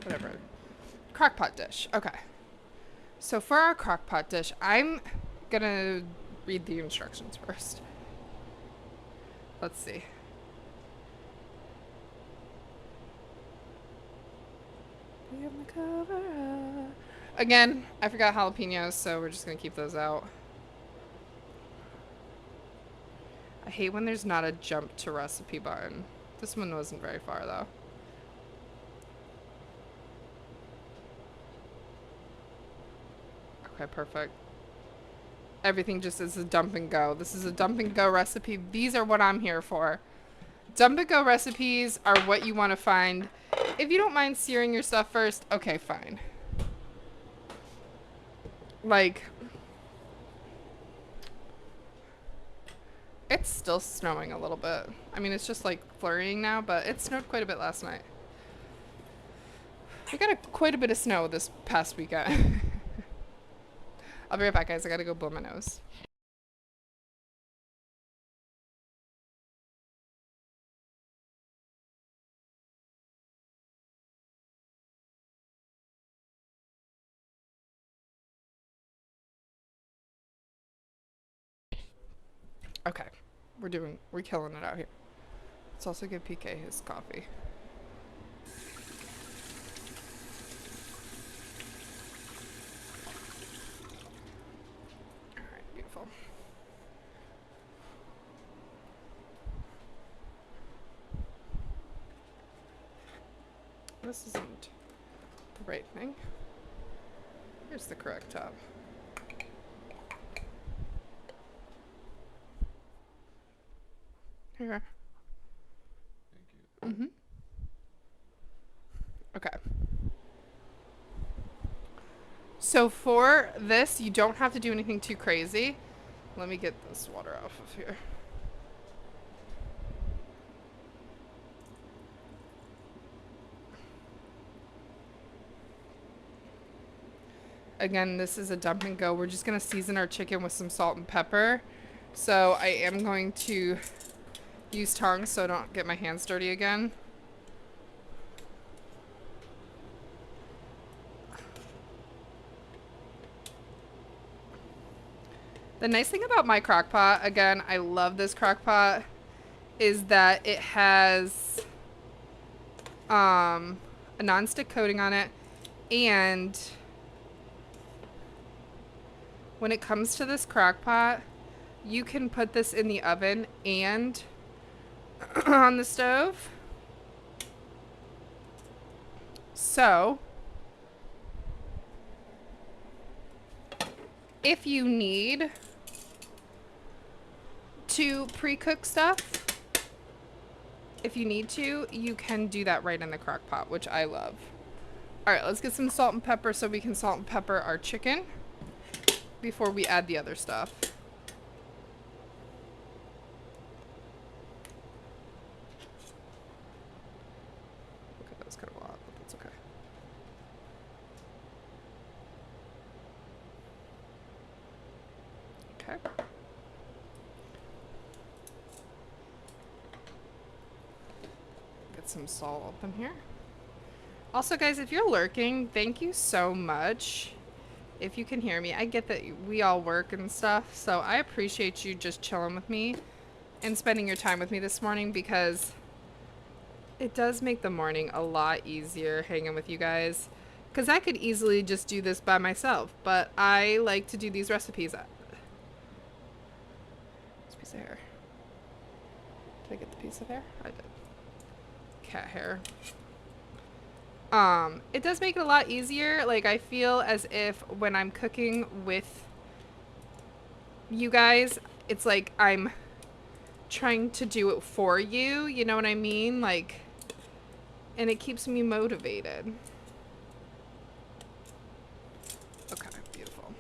whatever crock-pot dish. Okay. So for our crock-pot dish, I'm gonna read the instructions first. Let's see. Again, I forgot jalapenos, so we're just gonna keep those out. I hate when there's not a jump to recipe button. This one wasn't very far though. Okay, perfect. Everything just is a dump and go. This is a dump and go recipe. These are what I'm here for. Dump and go recipes are what you want to find. If you don't mind searing your stuff first, okay, fine. Like, it's still snowing a little bit. I mean, it's just like flurrying now, but it snowed quite a bit last night. We got quite a bit of snow this past weekend. I'll be right back, guys. I gotta go blow my nose. Okay. We're killing it out here. Let's also give PK his coffee. Alright, beautiful. This isn't the right thing. Here's the correct tab. Here. Thank you. Okay. So for this, you don't have to do anything too crazy. Let me get this water off of here. Again, this is a dump and go. We're just going to season our chicken with some salt and pepper. So I am going to use tongs so I don't get my hands dirty again. The nice thing about my crock pot, again, I love this crock pot, is that it has a nonstick coating on it, and when it comes to this crock pot, you can put this in the oven and on the stove. So if you need to pre-cook stuff, if you need to, you can do that right in the crock pot, which I love. All right, let's get some salt and pepper so we can salt and pepper our chicken before we add the other stuff. Okay, that was kind of a lot, but that's okay. Okay. Get some salt up in here. Also, guys, if you're lurking, thank you so much. If you can hear me, I get that we all work and stuff, so I appreciate you just chilling with me and spending your time with me this morning, because it does make the morning a lot easier hanging with you guys. Because I could easily just do this by myself, but I like to do these recipes. This piece of hair. Did I get the piece of hair? I did. Cat hair. It does make it a lot easier. Like, I feel as if when I'm cooking with you guys, it's like I'm trying to do it for you. You know what I mean? Like, and it keeps me motivated. Okay, beautiful.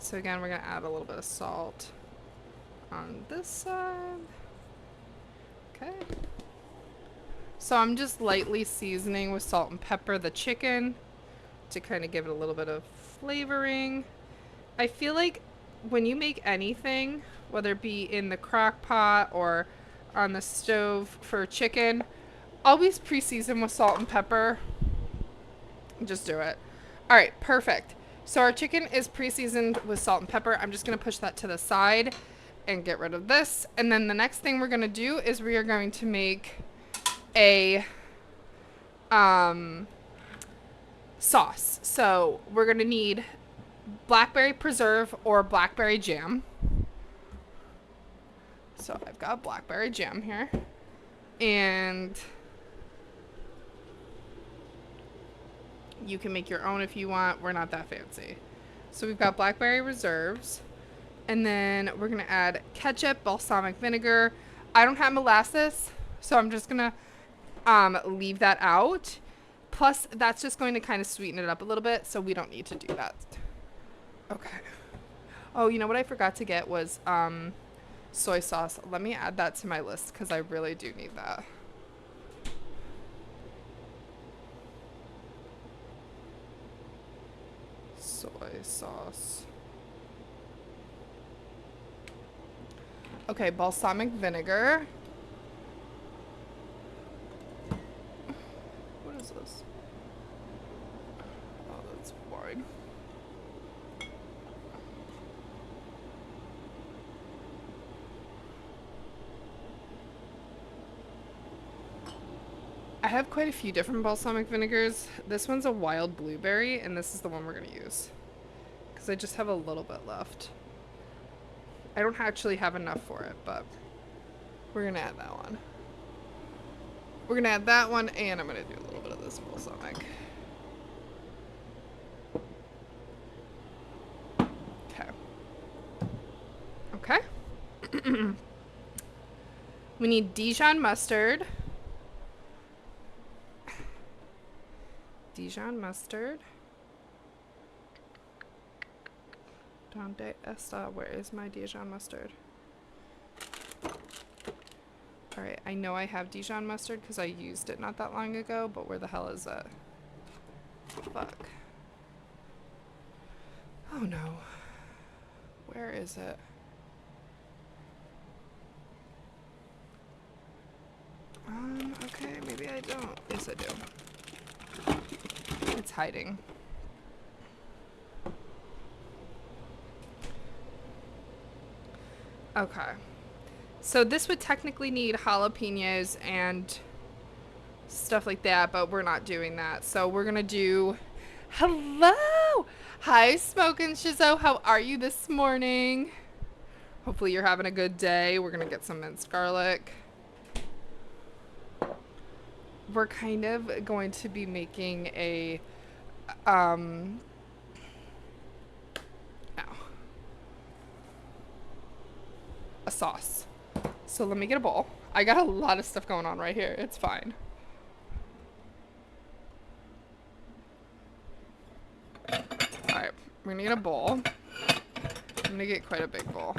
So again, we're gonna add a little bit of salt on this side. Okay. So I'm just lightly seasoning with salt and pepper the chicken to kind of give it a little bit of flavoring. I feel like when you make anything, whether it be in the crock pot or on the stove for chicken, always pre-season with salt and pepper. Just do it. All right, perfect. So our chicken is pre-seasoned with salt and pepper. I'm just going to push that to the side and get rid of this. And then the next thing we're going to do is we are going to make a sauce. So we're gonna need blackberry preserve or blackberry jam. So I've got blackberry jam here, and you can make your own if you want. We're not that fancy. So we've got blackberry reserves, and then we're gonna add ketchup, balsamic vinegar. I don't have molasses, so I'm just gonna leave that out. Plus, that's just going to kind of sweeten it up a little bit, so we don't need to do that. Okay. Oh, you know what I forgot to get was soy sauce. Let me add that to my list because I really do need that. Soy sauce. Okay, balsamic vinegar. What is this? Oh, that's boring. I have quite a few different balsamic vinegars. This one's a wild blueberry, and this is the one we're going to use. Because I just have a little bit left. I don't actually have enough for it, but we're going to add that one. We're going to add that one, and I'm going to do a little bit of this balsamic. Okay. Okay. We need Dijon mustard. Dijon mustard. Donde está? Where is my Dijon mustard? Alright, I know I have Dijon mustard because I used it not that long ago, but where the hell is it? Fuck. Oh no. Where is it? Okay, maybe I don't. Yes, I do. It's hiding. Okay. So this would technically need jalapenos and stuff like that, but we're not doing that. So we're gonna do... Hello! Hi, Smokin' Shizzo. How are you this morning? Hopefully you're having a good day. We're gonna get some minced garlic. We're kind of going to be making a a sauce. So let me get a bowl. I got a lot of stuff going on right here. It's fine. Alright, we're gonna get a bowl. I'm gonna get quite a big bowl.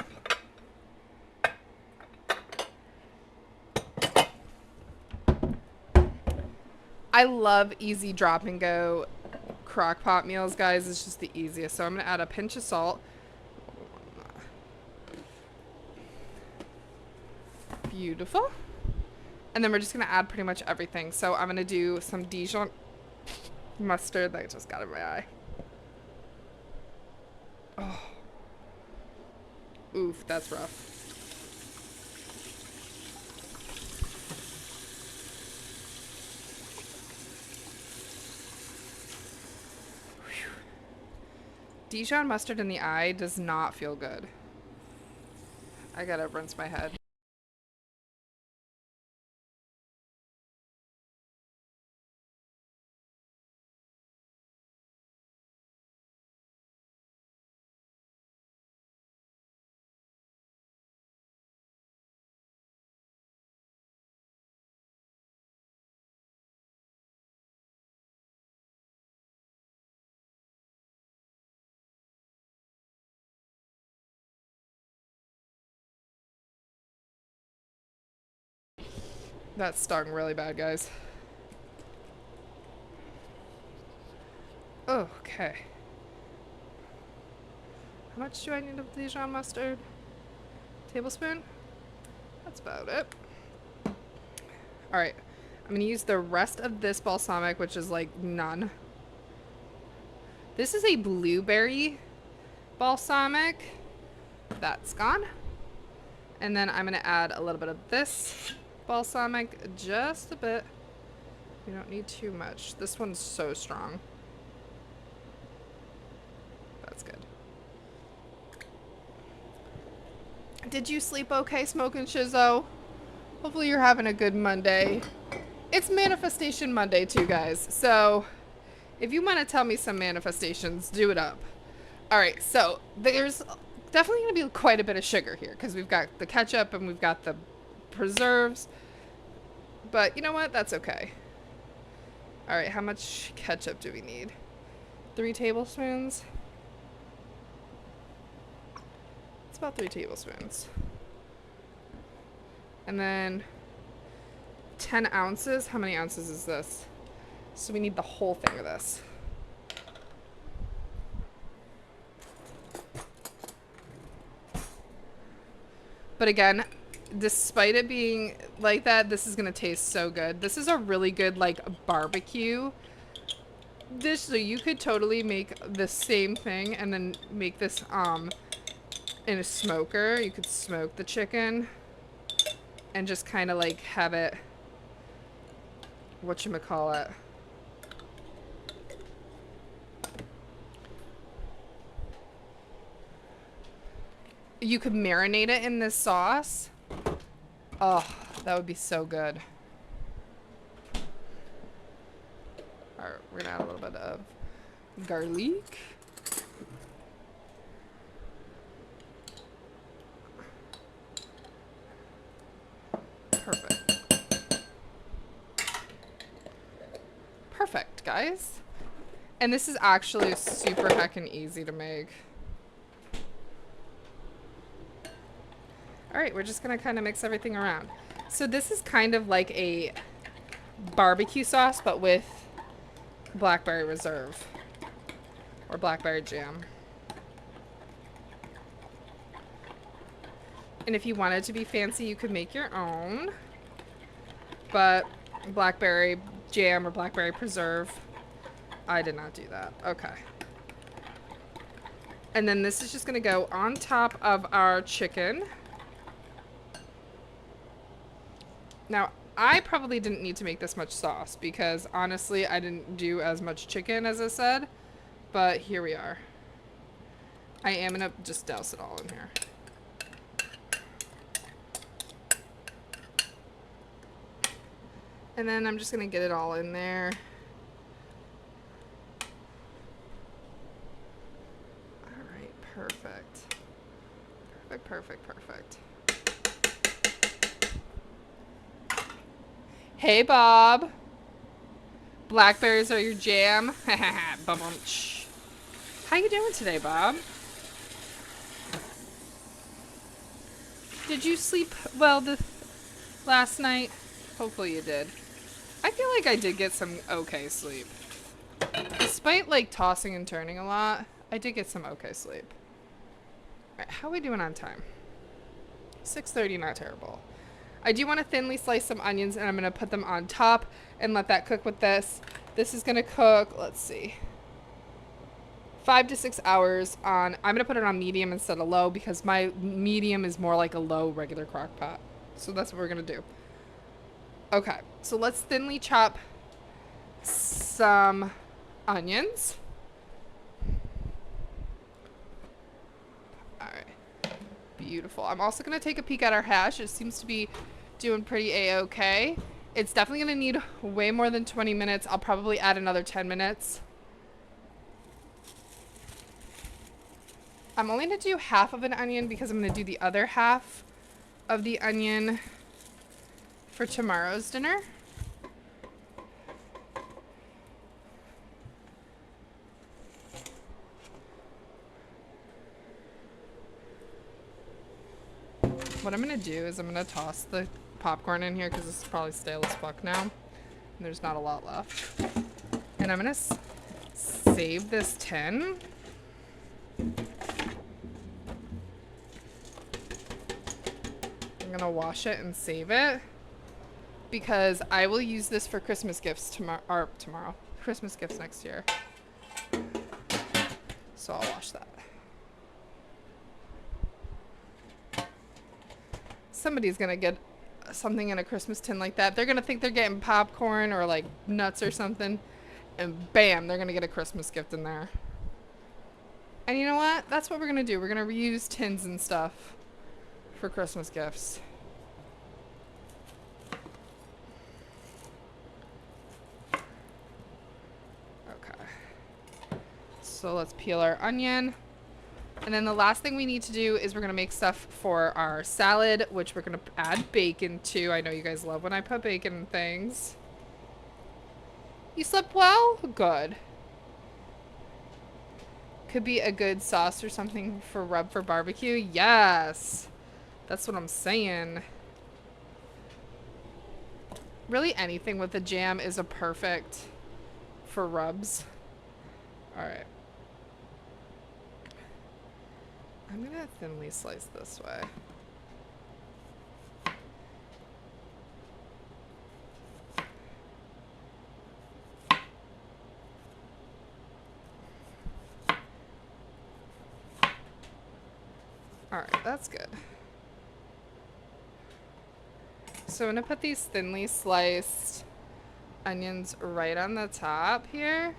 I love easy drop and go crock pot meals, guys. It's just the easiest. So I'm gonna add a pinch of salt. Beautiful. And then we're just gonna add pretty much everything. So I'm gonna do some Dijon mustard that I just got in my eye. Oh. Oof, that's rough. Whew. Dijon mustard in the eye does not feel good. I gotta rinse my head. That stung really bad, guys. Oh, okay. How much do I need of Dijon mustard? Tablespoon? That's about it. Alright. I'm gonna use the rest of this balsamic, which is like none. This is a blueberry balsamic. That's gone. And then I'm gonna add a little bit of this balsamic, just a bit. You don't need too much. This one's so strong. That's good. Did you sleep okay, Smokin' Shizzo? Hopefully you're having a good Monday. It's Manifestation Monday too, guys. So if you want to tell me some manifestations, do it up. Alright, so there's definitely going to be quite a bit of sugar here because we've got the ketchup and we've got the preserves. But you know what? That's okay. Alright, how much ketchup do we need? 3 tablespoons? It's about 3 tablespoons. And then 10 ounces. How many ounces is this? So we need the whole thing of this. But again, despite it being like that, this is gonna taste so good. This is a really good like barbecue dish, so you could totally make the same thing and then make this in a smoker. You could smoke the chicken and just kind of like have it, whatchamacallit, you could marinate it in this sauce. Oh, that would be so good. Alright, we're gonna add a little bit of garlic. Perfect. Perfect, guys. And this is actually super heckin' easy to make. Alright, we're just gonna kind of mix everything around. So this is kind of like a barbecue sauce, but with blackberry reserve or blackberry jam. And if you wanted to be fancy, you could make your own. But blackberry jam or blackberry preserve, I did not do that. Okay. And then this is just going to go on top of our chicken. Now, I probably didn't need to make this much sauce because honestly, I didn't do as much chicken as I said. But here we are. I am going to just douse it all in here. And then I'm just going to get it all in there. All right, perfect. Perfect, perfect, perfect. Hey, Bob. Blackberries are your jam. How you doing today, Bob? Did you sleep well last night? Hopefully you did. I feel like I did get some okay sleep. Despite like tossing and turning a lot, I did get some okay sleep. Alright, how are we doing on time? 6:30, not terrible. I do want to thinly slice some onions and I'm going to put them on top and let that cook with this. This is going to cook, let's see, 5 to 6 hours on, I'm going to put it on medium instead of low because my medium is more like a low regular crock pot. So that's what we're going to do. Okay, so let's thinly chop some onions. All right, beautiful. I'm also going to take a peek at our hash. It seems to be doing pretty a-okay. It's definitely going to need way more than 20 minutes. I'll probably add another 10 minutes. I'm only going to do half of an onion because I'm going to do the other half of the onion for tomorrow's dinner. What I'm going to do is I'm going to toss the popcorn in here because this is probably stale as fuck now. And there's not a lot left. And I'm going to save this tin. I'm going to wash it and save it because I will use this for Christmas gifts tomorrow. Christmas gifts next year. So I'll wash that. Somebody's going to get something in a Christmas tin like that. They're going to think they're getting popcorn or like nuts or something. And bam, they're going to get a Christmas gift in there. And you know what? That's what we're going to do. We're going to reuse tins and stuff for Christmas gifts. Okay. So let's peel our onion. And then the last thing we need to do is we're going to make stuff for our salad, which we're going to add bacon to. I know you guys love when I put bacon in things. You slept well? Good. Could be a good sauce or something for rub for barbecue. Yes. That's what I'm saying. Really anything with a jam is a perfect for rubs. All right. I'm gonna thinly slice this way. All right, that's good. So I'm gonna put these thinly sliced onions right on the top here.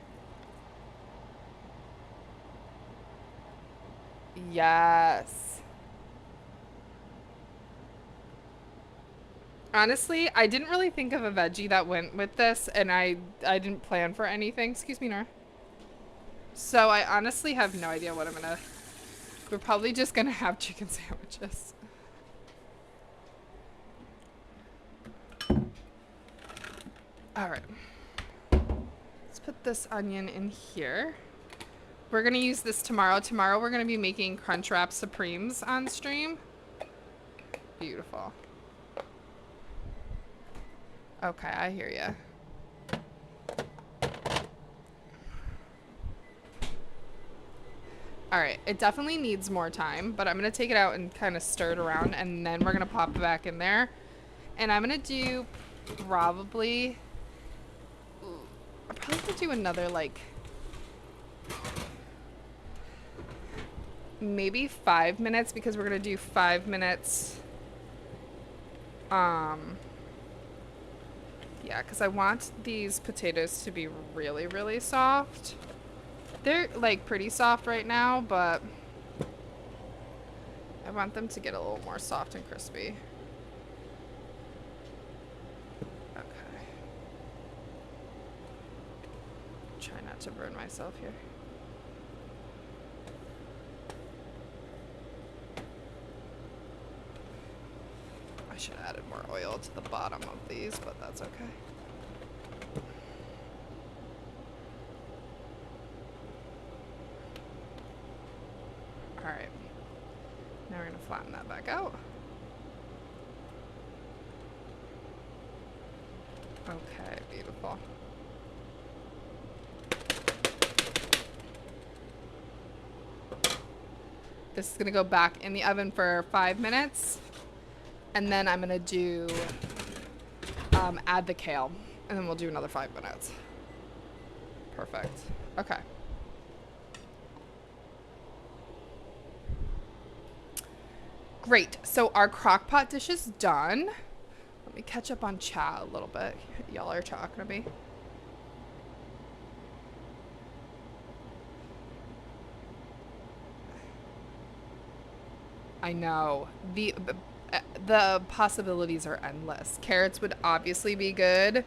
Yes. Honestly, I didn't really think of a veggie that went with this, and I didn't plan for anything. Excuse me, Nora. So I honestly have no idea what I'm gonna... We're probably just gonna have chicken sandwiches. All right. Let's put this onion in here. We're gonna use this tomorrow. Tomorrow we're gonna be making Crunchwrap Supremes on stream. Beautiful. Okay, I hear ya. All right, it definitely needs more time, but I'm gonna take it out and kind of stir it around, and then we're gonna pop it back in there. And I'm gonna do probably, I'll probably have to do another like maybe 5 minutes, because we're gonna do 5 minutes. Yeah, because I want these potatoes to be really, really soft. They're like pretty soft right now, but I want them to get a little more soft and crispy. Okay. Try not to burn myself here. I should have added more oil to the bottom of these, but that's okay. Alright. Now we're going to flatten that back out. Okay, beautiful. This is going to go back in the oven for 5 minutes. And then I'm going to do, add the kale. And then we'll do another 5 minutes. Perfect. Okay. Great. So our crock pot dish is done. Let me catch up on chat a little bit. Y'all are talking to me. I know. The possibilities are endless. Carrots would obviously be good.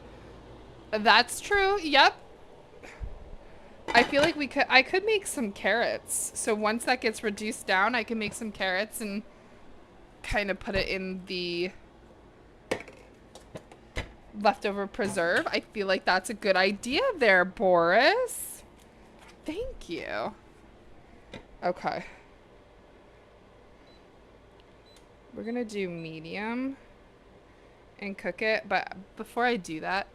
That's true. Yep. I feel like I could make some carrots. So once that gets reduced down, I can make some carrots and kind of put it in the leftover preserve. I feel like that's a good idea there, Boris. Thank you. Okay. We're gonna do medium and cook it, but before I do that,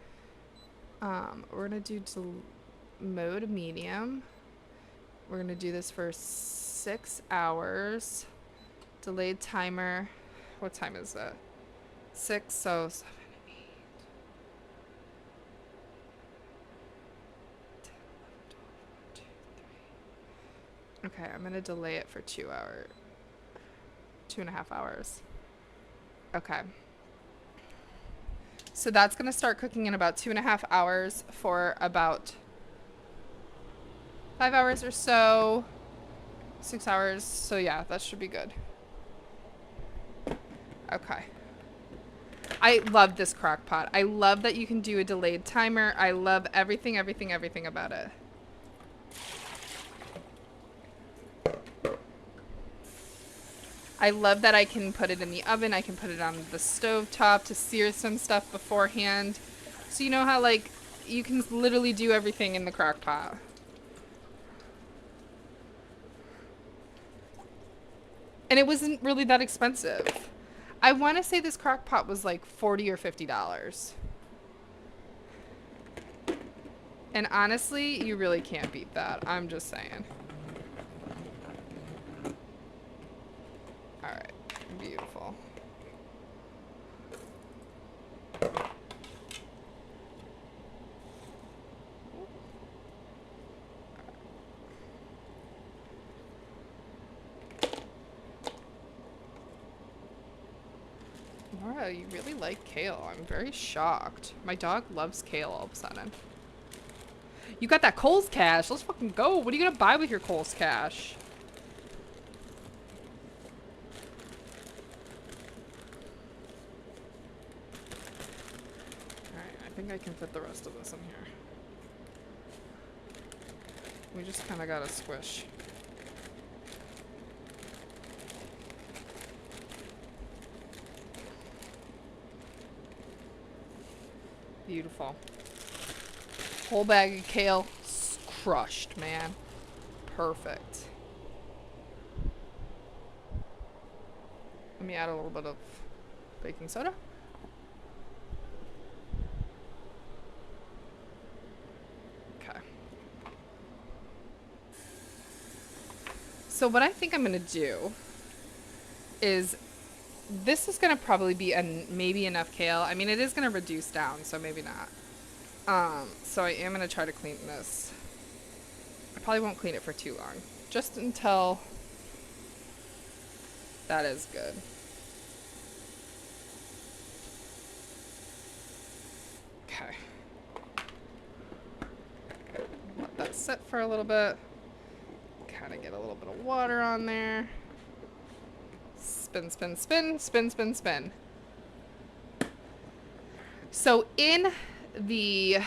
we're gonna do mode medium. We're gonna do this for 6 hours. Delayed timer. What time is it? 6, so 7, 8, 10, 11, 12, 1, 2, 3. Okay, I'm gonna delay it for 2 hours. 2.5 hours. Okay. So that's gonna start cooking in about 2.5 hours for about 5 hours or so. 6 hours. So yeah, that should be good. Okay. I love this crock pot. I love that you can do a delayed timer. I love everything about it. I love that I can put it in the oven. I can put it on the stove top to sear some stuff beforehand. So you know how, like, you can literally do everything in the crock pot. And it wasn't really that expensive. I want to say this crock pot was like $40 or $50. And honestly, you really can't beat that. I'm just saying. Alright. Beautiful. Nora, you really like kale. I'm very shocked. My dog loves kale all of a sudden. You got that Kohl's cash. Let's fucking go. What are you gonna buy with your Kohl's cash? Alright, I think I can fit the rest of this in here. We just kind of gotta squish. Beautiful. Whole bag of kale. Crushed, man. Perfect. Let me add a little bit of baking soda. Okay. So what I think I'm going to do is, this is going to probably be maybe enough kale. I mean, it is going to reduce down, so maybe not. So I am going to try to clean this. I probably won't clean it for too long. Just until that is good. Okay. Let that sit for a little bit. Kind of get a little bit of water on there. Spin, spin, spin, spin, spin, spin. So in the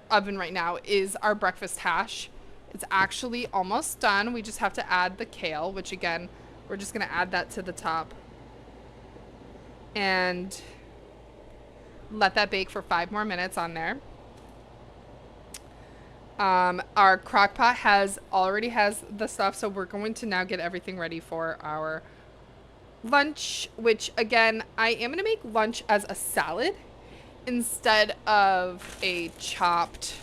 oven right now is our breakfast hash. It's actually almost done. We just have to add the kale, which again, we're just going to add that to the top. And let that bake for 5 more minutes on there. Our crock pot already has the stuff, so we're going to now get everything ready for our lunch, which again, I am going to make lunch as a salad instead of a chopped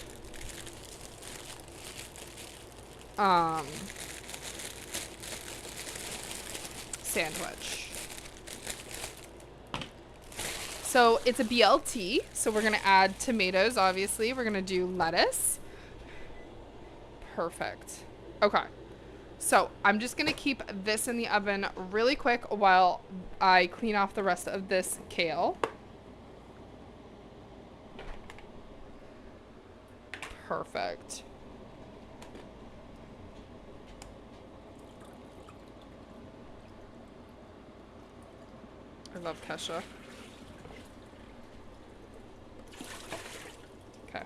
sandwich. So it's a BLT, so we're going to add tomatoes, obviously. We're going to do lettuce. Perfect. Okay. So I'm just going to keep this in the oven really quick while I clean off the rest of this kale. Perfect. I love Kesha. Okay.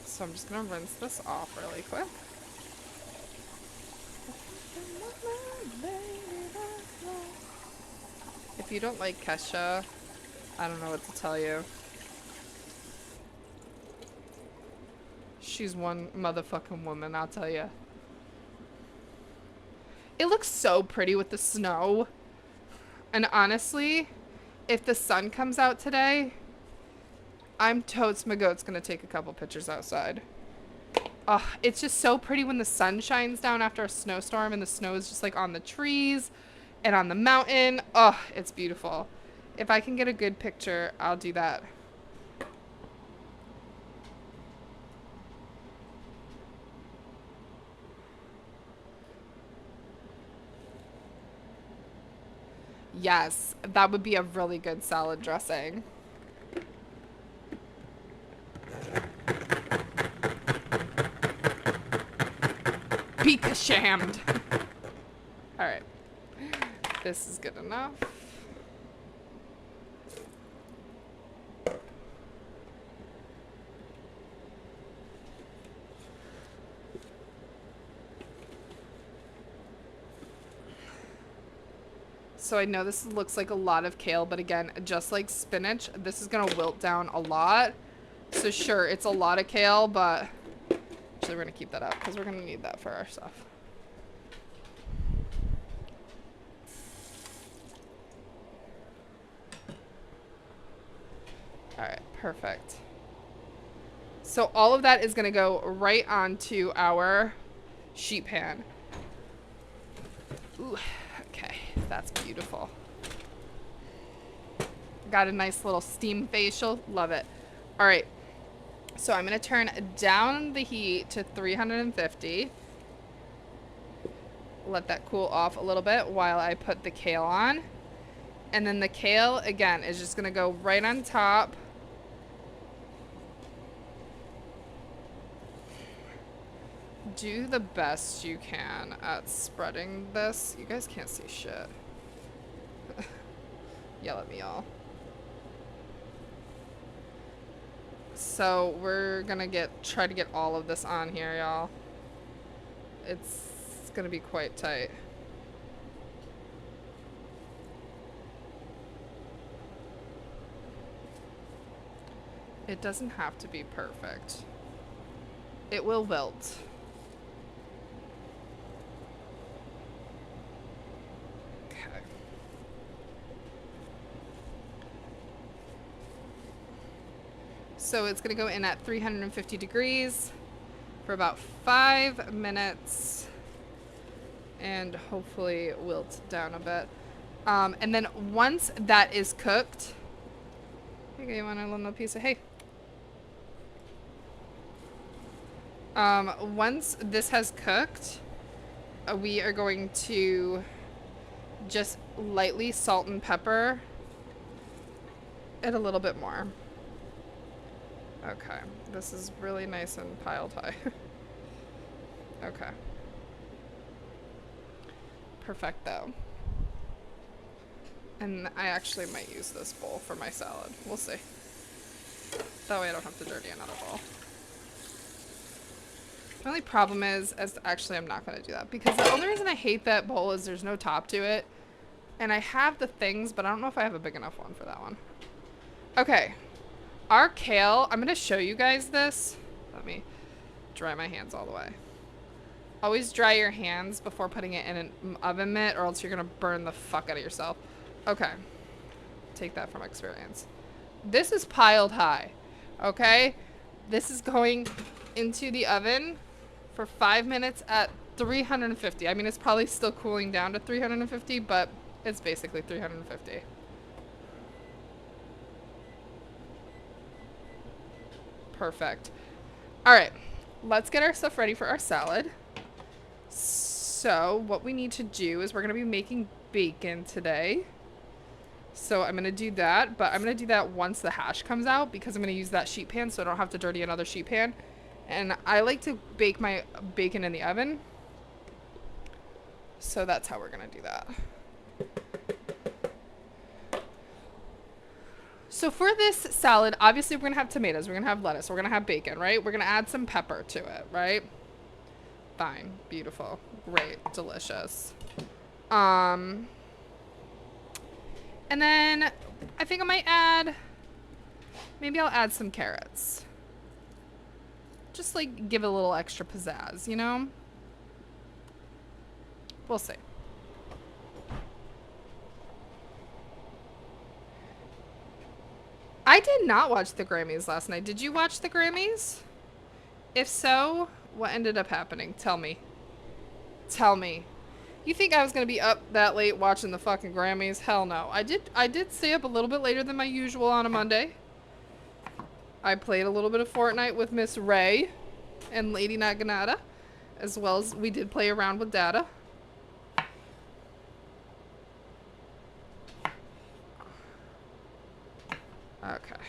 So I'm just going to rinse this off really quick. If you don't like Kesha, I don't know what to tell you. She's one motherfucking woman, I'll tell you. It looks so pretty with the snow. And honestly, if the sun comes out today, I'm totes my goats gonna take a couple pictures outside. Oh, it's just so pretty when the sun shines down after a snowstorm and the snow is just like on the trees and on the mountain. Oh, it's beautiful. If I can get a good picture, I'll do that. Yes, that would be a really good salad dressing. Be shamed. All right, this is good enough. So I know this looks like a lot of kale, but again, just like spinach, this is gonna wilt down a lot. So sure, it's a lot of kale, but actually we're gonna keep that up because we're gonna need that for our stuff. All right, perfect. So all of that is gonna go right onto our sheet pan. Ooh. Okay, that's beautiful. Got a nice little steam facial. Love it. All right. So I'm going to turn down the heat to 350. Let that cool off a little bit while I put the kale on. And then the kale, again, is just going to go right on top. Do the best you can at spreading this. You guys can't see shit. Yell at me, all. So we're gonna try to get all of this on here, y'all. It's gonna be quite tight. It doesn't have to be perfect. It will wilt. So it's going to go in at 350 degrees. for about 5 minutes and hopefully wilt down a bit. And then once that is cooked, okay, you want a little piece of, hey. Once this has cooked, we are going to just lightly salt and pepper it a little bit more. Okay, this is really nice and piled high. Okay. Perfecto. And I actually might use this bowl for my salad. We'll see. That way I don't have to dirty another bowl. The only problem is actually I'm not going to do that because the only reason I hate that bowl is there's no top to it. And I have the things, but I don't know if I have a big enough one for that one. Okay. Our kale, I'm going to show you guys this. Let me dry my hands all the way. Always dry your hands before putting it in an oven mitt or else you're going to burn the fuck out of yourself. Okay. Take that from experience. This is piled high. Okay? This is going into the oven for 5 minutes at 350. I mean, it's probably still cooling down to 350, but it's basically 350. Perfect. All right. Let's get our stuff ready for our salad. So what we need to do is we're going to be making bacon today. So I'm going to do that, but I'm going to do that once the hash comes out because I'm going to use that sheet pan so I don't have to dirty another sheet pan. And I like to bake my bacon in the oven. So that's how we're going to do that. So for this salad, obviously we're going to have tomatoes, we're going to have lettuce, we're going to have bacon, right? We're going to add some pepper to it, right? Fine. Beautiful. Great. Delicious. And then I think I might add, maybe I'll add some carrots. Just like give it a little extra pizzazz, you know? We'll see. I did not watch the Grammys last night. Did you watch the Grammys? If so, what ended up happening? Tell me. Tell me. You think I was going to be up that late watching the fucking Grammys? Hell no. I did stay up a little bit later than my usual on a Monday. I played a little bit of Fortnite with Miss Ray and Lady Naganada, as well as we did play around with data. Okay.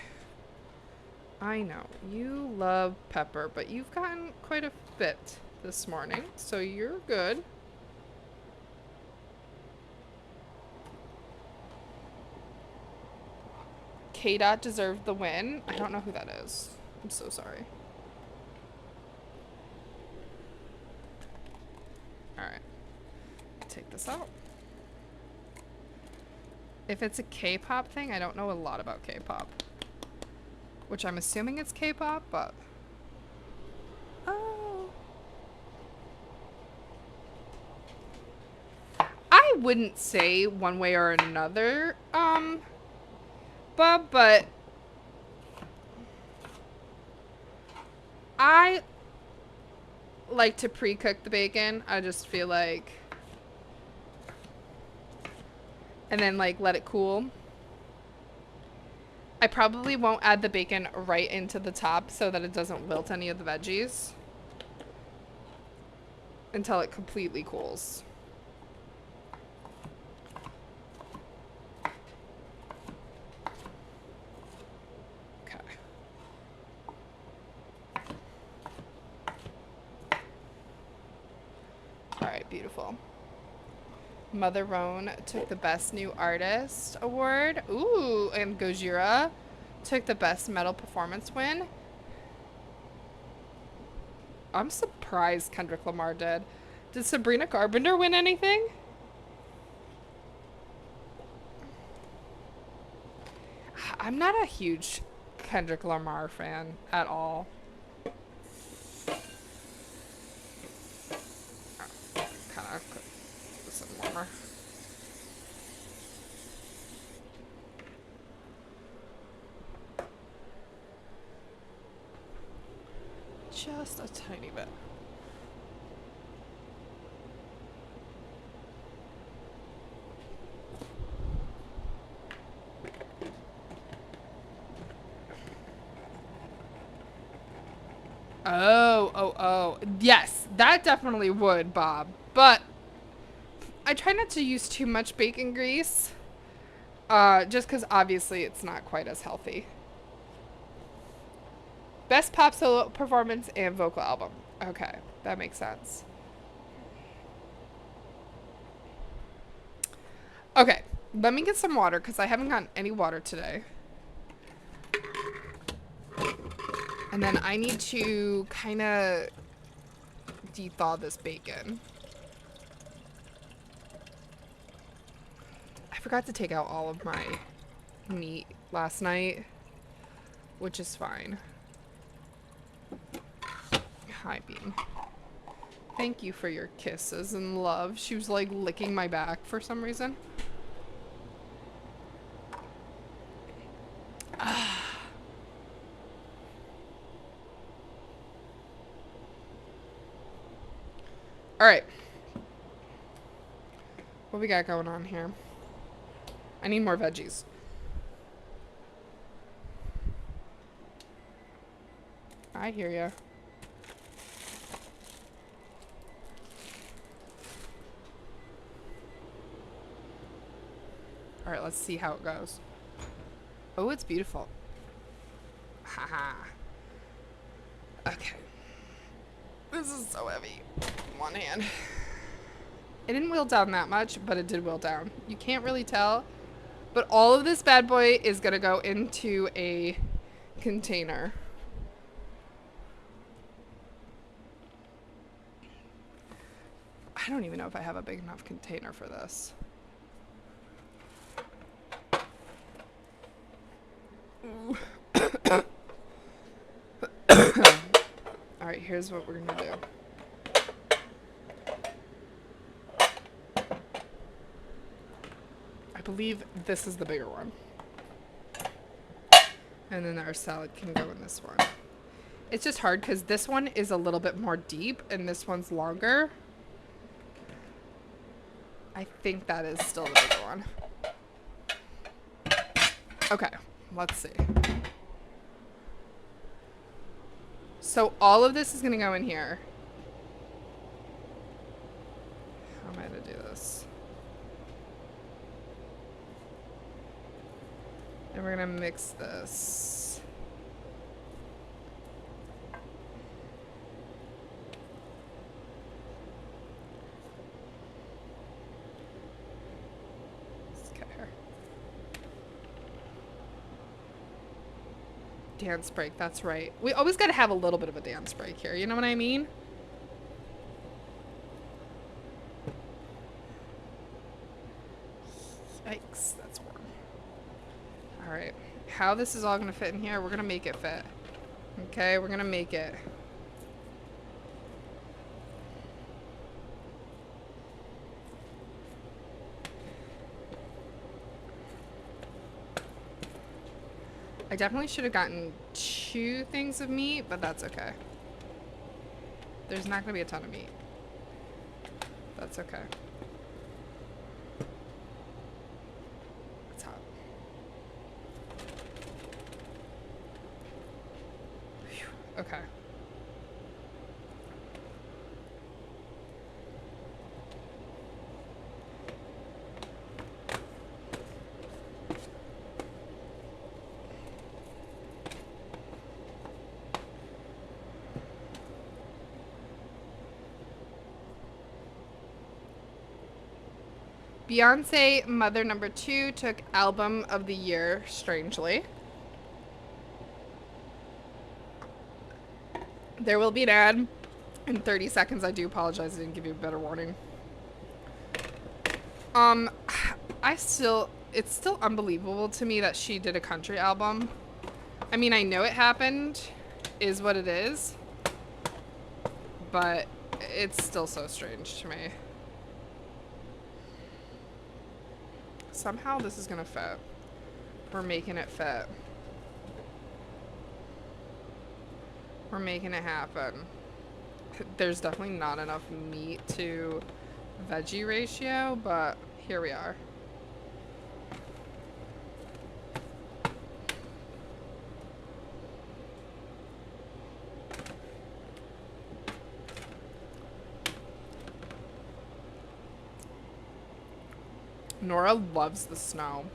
I know. You love pepper, but you've gotten quite a bit this morning, so you're good. K-Dot deserved the win. I don't know who that is. I'm so sorry. Alright. Take this out. If it's a K-pop thing, I don't know a lot about K-pop. Which I'm assuming it's K-pop, but... Oh. I wouldn't say one way or another, but I like to pre-cook the bacon. I just feel like... And then, like, let it cool. I probably won't add the bacon right into the top so that it doesn't wilt any of the veggies until it completely cools. Okay. All right, beautiful. Mother Roan took the Best New Artist award. Ooh, and Gojira took the Best Metal Performance win. I'm surprised Kendrick Lamar did. Did Sabrina Carpenter win anything? I'm not a huge Kendrick Lamar fan at all. Kind of put this in warmer. just a tiny bit. Oh. Yes, that definitely would, Bob. But I try not to use too much bacon grease. Just because obviously it's not quite as healthy. Best pop solo performance and vocal album. Okay, that makes sense. Okay, let me get some water because I haven't gotten any water today. And then I need to kind of de-thaw this bacon. I forgot to take out all of my meat last night, which is fine. Hi, Bean. Thank you for your kisses and love. She was like licking my back for some reason. All right. What we got going on here? I need more veggies. I hear ya. All right, let's see how it goes. Oh, it's beautiful. Haha. Okay. This is so heavy. One hand. It didn't wheel down that much, but it did wheel down. You can't really tell. But all of this bad boy is going to go into a container. I don't even know if I have a big enough container for this. All right, here's what we're going to do. I believe this is the bigger one. And then our salad can go in this one. It's just hard because this one is a little bit more deep and this one's longer. I think that is still the bigger one. Okay, let's see. So all of this is going to go in here. How am I going to do this? And we're going to mix this. Dance break, that's right. We always got to have a little bit of a dance break here, you know what I mean? Yikes, that's warm. Alright, how this is all going to fit in here, we're going to make it fit. Okay, we're going to make it. I definitely should have gotten 2 things of meat, but that's okay. There's not going to be a ton of meat. That's okay. It's hot. Whew. Okay. Beyonce, Mother Number 2 took Album of the Year, strangely. There will be an ad in 30 seconds. I do apologize. I didn't give you a better warning. It's still unbelievable to me that she did a country album. I mean, I know it happened, is what it is, but it's still so strange to me. Somehow this is gonna fit. We're making it fit. We're making it happen. There's definitely not enough meat to veggie ratio, but here we are. Nora loves the snow.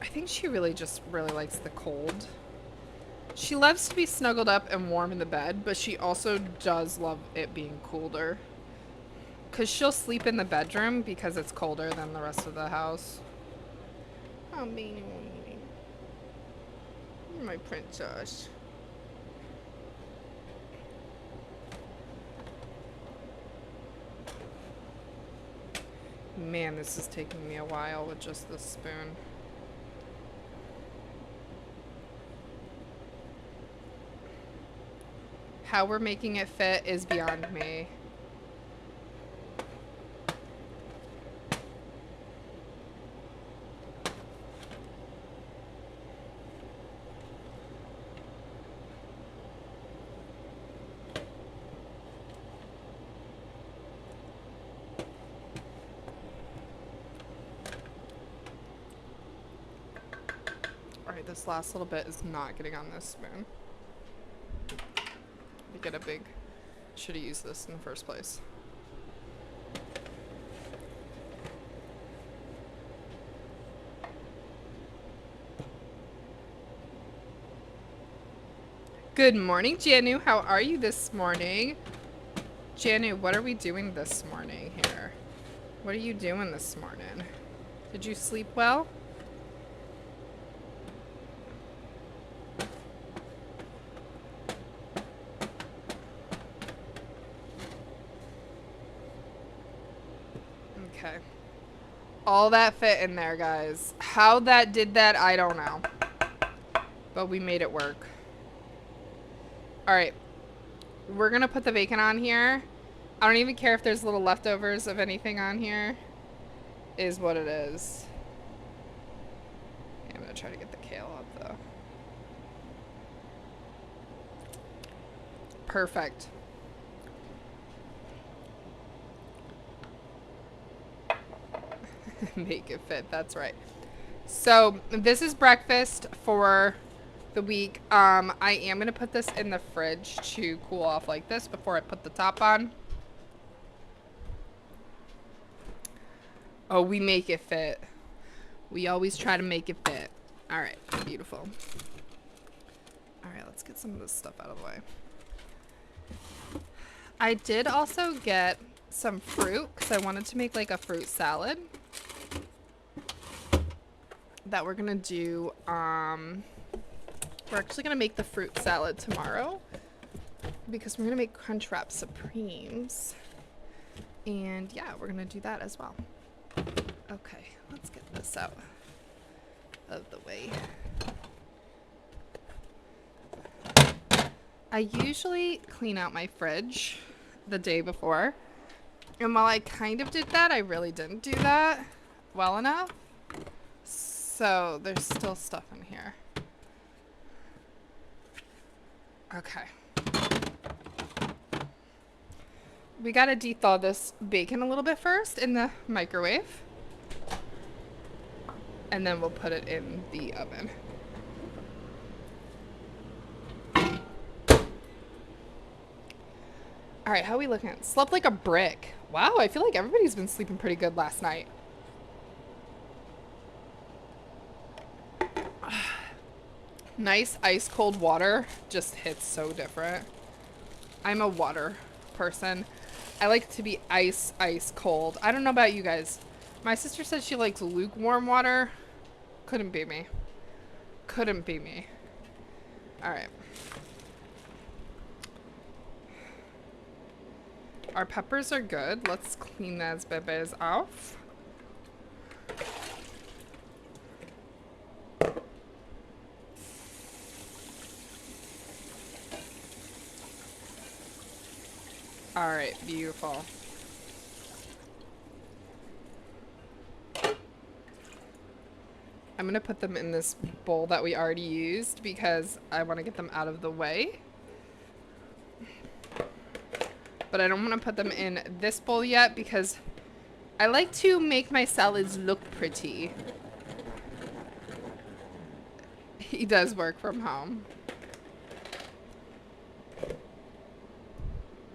I think she really likes the cold. She loves to be snuggled up and warm in the bed, but she also does love it being colder. Because she'll sleep in the bedroom because it's colder than the rest of the house. Oh, baby. You're my princess. Man, this is taking me a while with just this spoon. How we're making it fit is beyond me. Alright, this last little bit is not getting on this spoon. Get a big... Should have used this in the first place. Good morning, Janu. How are you this morning? Janu, what are we doing this morning here? What are you doing this morning? Did you sleep well? Okay. All that fit in there, guys. How that did that, I don't know. But we made it work. Alright. We're gonna put the bacon on here. I don't even care if there's little leftovers of anything on here. Is what it is. Yeah, I'm gonna try to get the kale up, though. Perfect. Make it fit, that's right. So this is breakfast for the week. I am gonna put this in the fridge to cool off like this before I put the top on. Oh, we make it fit. We always try to make it fit. All right, beautiful. All right, let's get some of this stuff out of the way. I did also get some fruit because I wanted to make like a fruit salad that we're gonna do. We're actually gonna make the fruit salad tomorrow because we're gonna make Crunchwrap Supremes, and yeah, we're gonna do that as well. Okay, let's get this out of the way. I usually clean out my fridge the day before, and while I kind of did that, I really didn't do that well enough. So there's still stuff in here. Okay. We gotta de-thaw this bacon a little bit first in the microwave. And then we'll put it in the oven. Alright, how are we looking? Slept like a brick. Wow, I feel like everybody's been sleeping pretty good last night. Nice ice cold water just hits so different. I'm a water person. I like to be ice cold. I don't know about you guys. My sister said she likes lukewarm water. Couldn't be me. Couldn't be me. Alright. Our peppers are good. Let's clean those bebes off. Alright, beautiful. I'm going to put them in this bowl that we already used because I want to get them out of the way. But I don't want to put them in this bowl yet because I like to make my salads look pretty. He does work from home.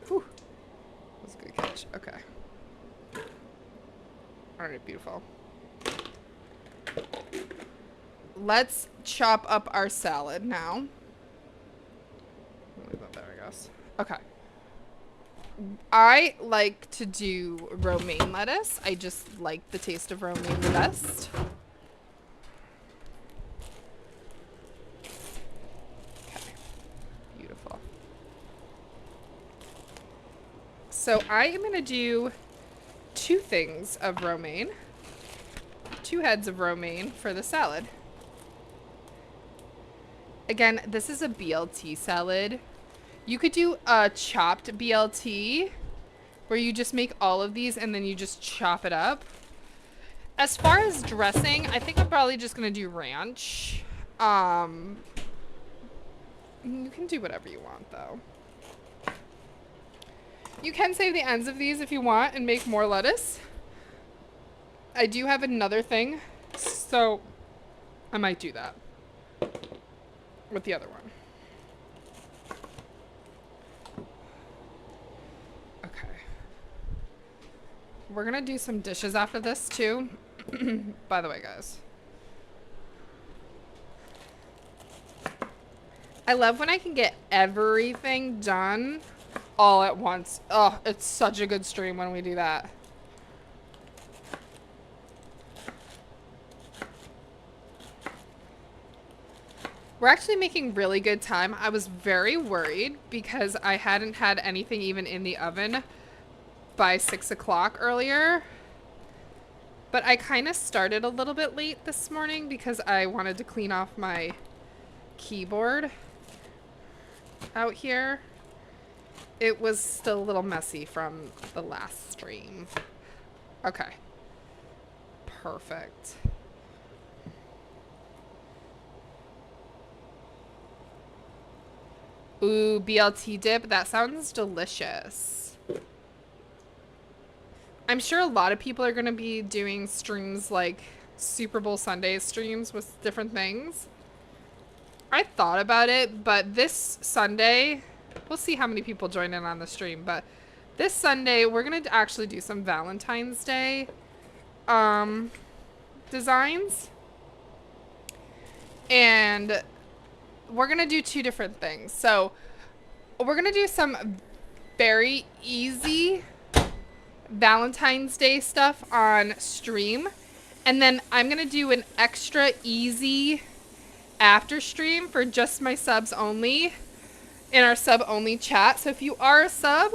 Whew. That was a good catch. Okay. Alright, beautiful. Let's chop up our salad now. Leave that there, I guess. Okay. I like to do romaine lettuce. I just like the taste of romaine the best. Okay. Beautiful. So I am going to do 2 things of romaine. 2 heads of romaine for the salad. Again, this is a BLT salad. You could do a chopped BLT where you just make all of these and then you just chop it up. As far as dressing, I think I'm probably just going to do ranch. You can do whatever you want though. You can save the ends of these if you want and make more lettuce. I do have another thing, so I might do that with the other one. Okay. We're gonna do some dishes after this too. By the way, guys. I love when I can get everything done all at once. Oh, it's such a good stream when we do that. We're actually making really good time. I was very worried because I hadn't had anything even in the oven by 6 o'clock earlier. But I kind of started a little bit late this morning because I wanted to clean off my keyboard out here. It was still a little messy from the last stream. Okay. Perfect. Ooh, BLT dip. That sounds delicious. I'm sure a lot of people are going to be doing streams like Super Bowl Sunday streams with different things. I thought about it, but this Sunday, we'll see how many people join in on the stream, but this Sunday, we're going to actually do some Valentine's Day designs. And we're going to do 2 different things. So we're going to do some very easy Valentine's Day stuff on stream. And then I'm going to do an extra easy after stream for just my subs only in our sub only chat. So if you are a sub,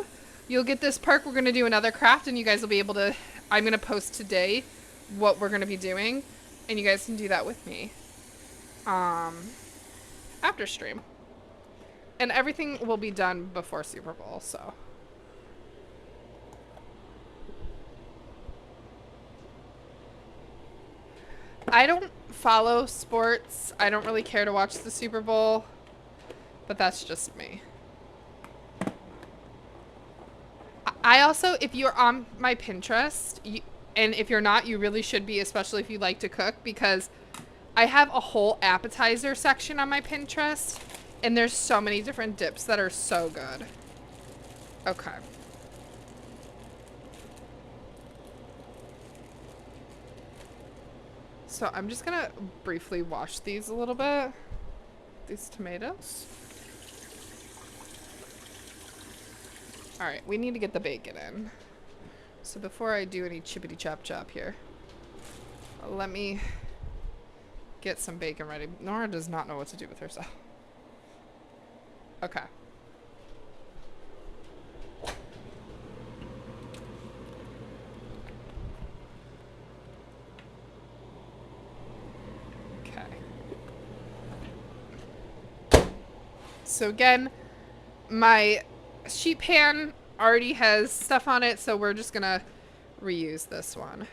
you'll get this perk. We're going to do another craft and you guys will be able to, I'm going to post today what we're going to be doing and you guys can do that with me. After stream. And everything will be done before Super Bowl, so. I don't follow sports. I don't really care to watch the Super Bowl, but that's just me. I also, if you're on my Pinterest, and if you're not, you really should be, especially if you like to cook, because I have a whole appetizer section on my Pinterest, and there's so many different dips that are so good. Okay. So I'm just gonna briefly wash these a little bit. These tomatoes. All right, we need to get the bacon in. So before I do any chippity chop chop here, let me get some bacon ready. Nora does not know what to do with herself. Okay. Okay. So again, my sheet pan already has stuff on it, so we're just gonna reuse this one.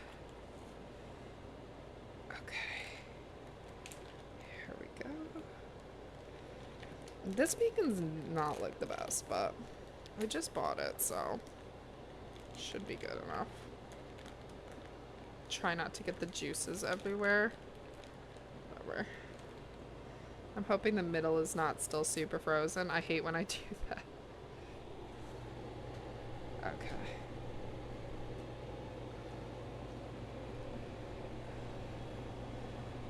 Okay. This bacon's not like the best, but I just bought it, so should be good enough. Try not to get the juices everywhere. Whatever. I'm hoping the middle is not still super frozen. I hate when I do that. Okay.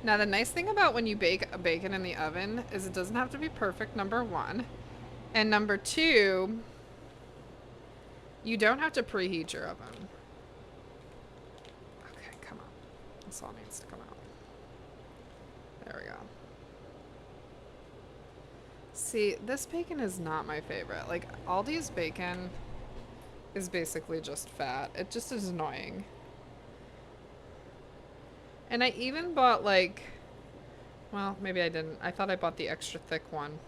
Now the nice thing about when you bake a bacon in the oven is it doesn't have to be perfect, number one. And number two, you don't have to preheat your oven. Okay, come on. This all needs to come out. There we go. See, this bacon is not my favorite. Like, Aldi's bacon is basically just fat. It just is annoying. And I even bought, like, well, maybe I didn't. I thought I bought the extra thick one.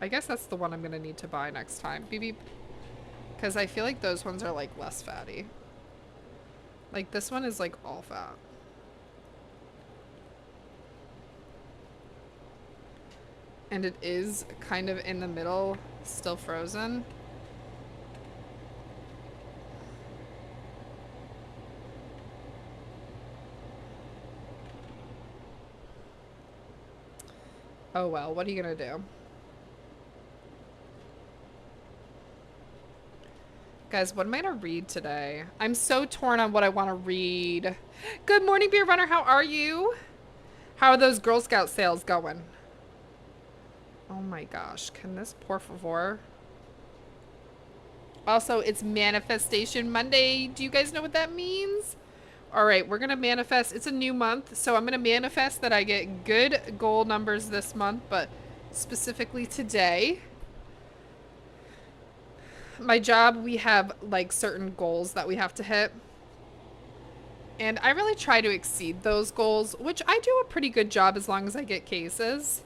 I guess that's the one I'm going to need to buy next time. Beep, beep. Because I feel like those ones are, like, less fatty. Like, this one is, like, all fat. And it is kind of in the middle, still frozen. Oh well, what are you gonna do? Guys, what am I gonna read today? I'm so torn on what I want to read. Good morning, Beer Runner. How are you? How are those Girl Scout sales going? Oh my gosh, can this por favor? Also, it's Manifestation Monday. Do you guys know what that means? All right, we're gonna manifest. It's a new month, so I'm gonna manifest that I get good goal numbers this month, but specifically today. My job, we have like certain goals that we have to hit. And I really try to exceed those goals, which I do a pretty good job as long as I get cases.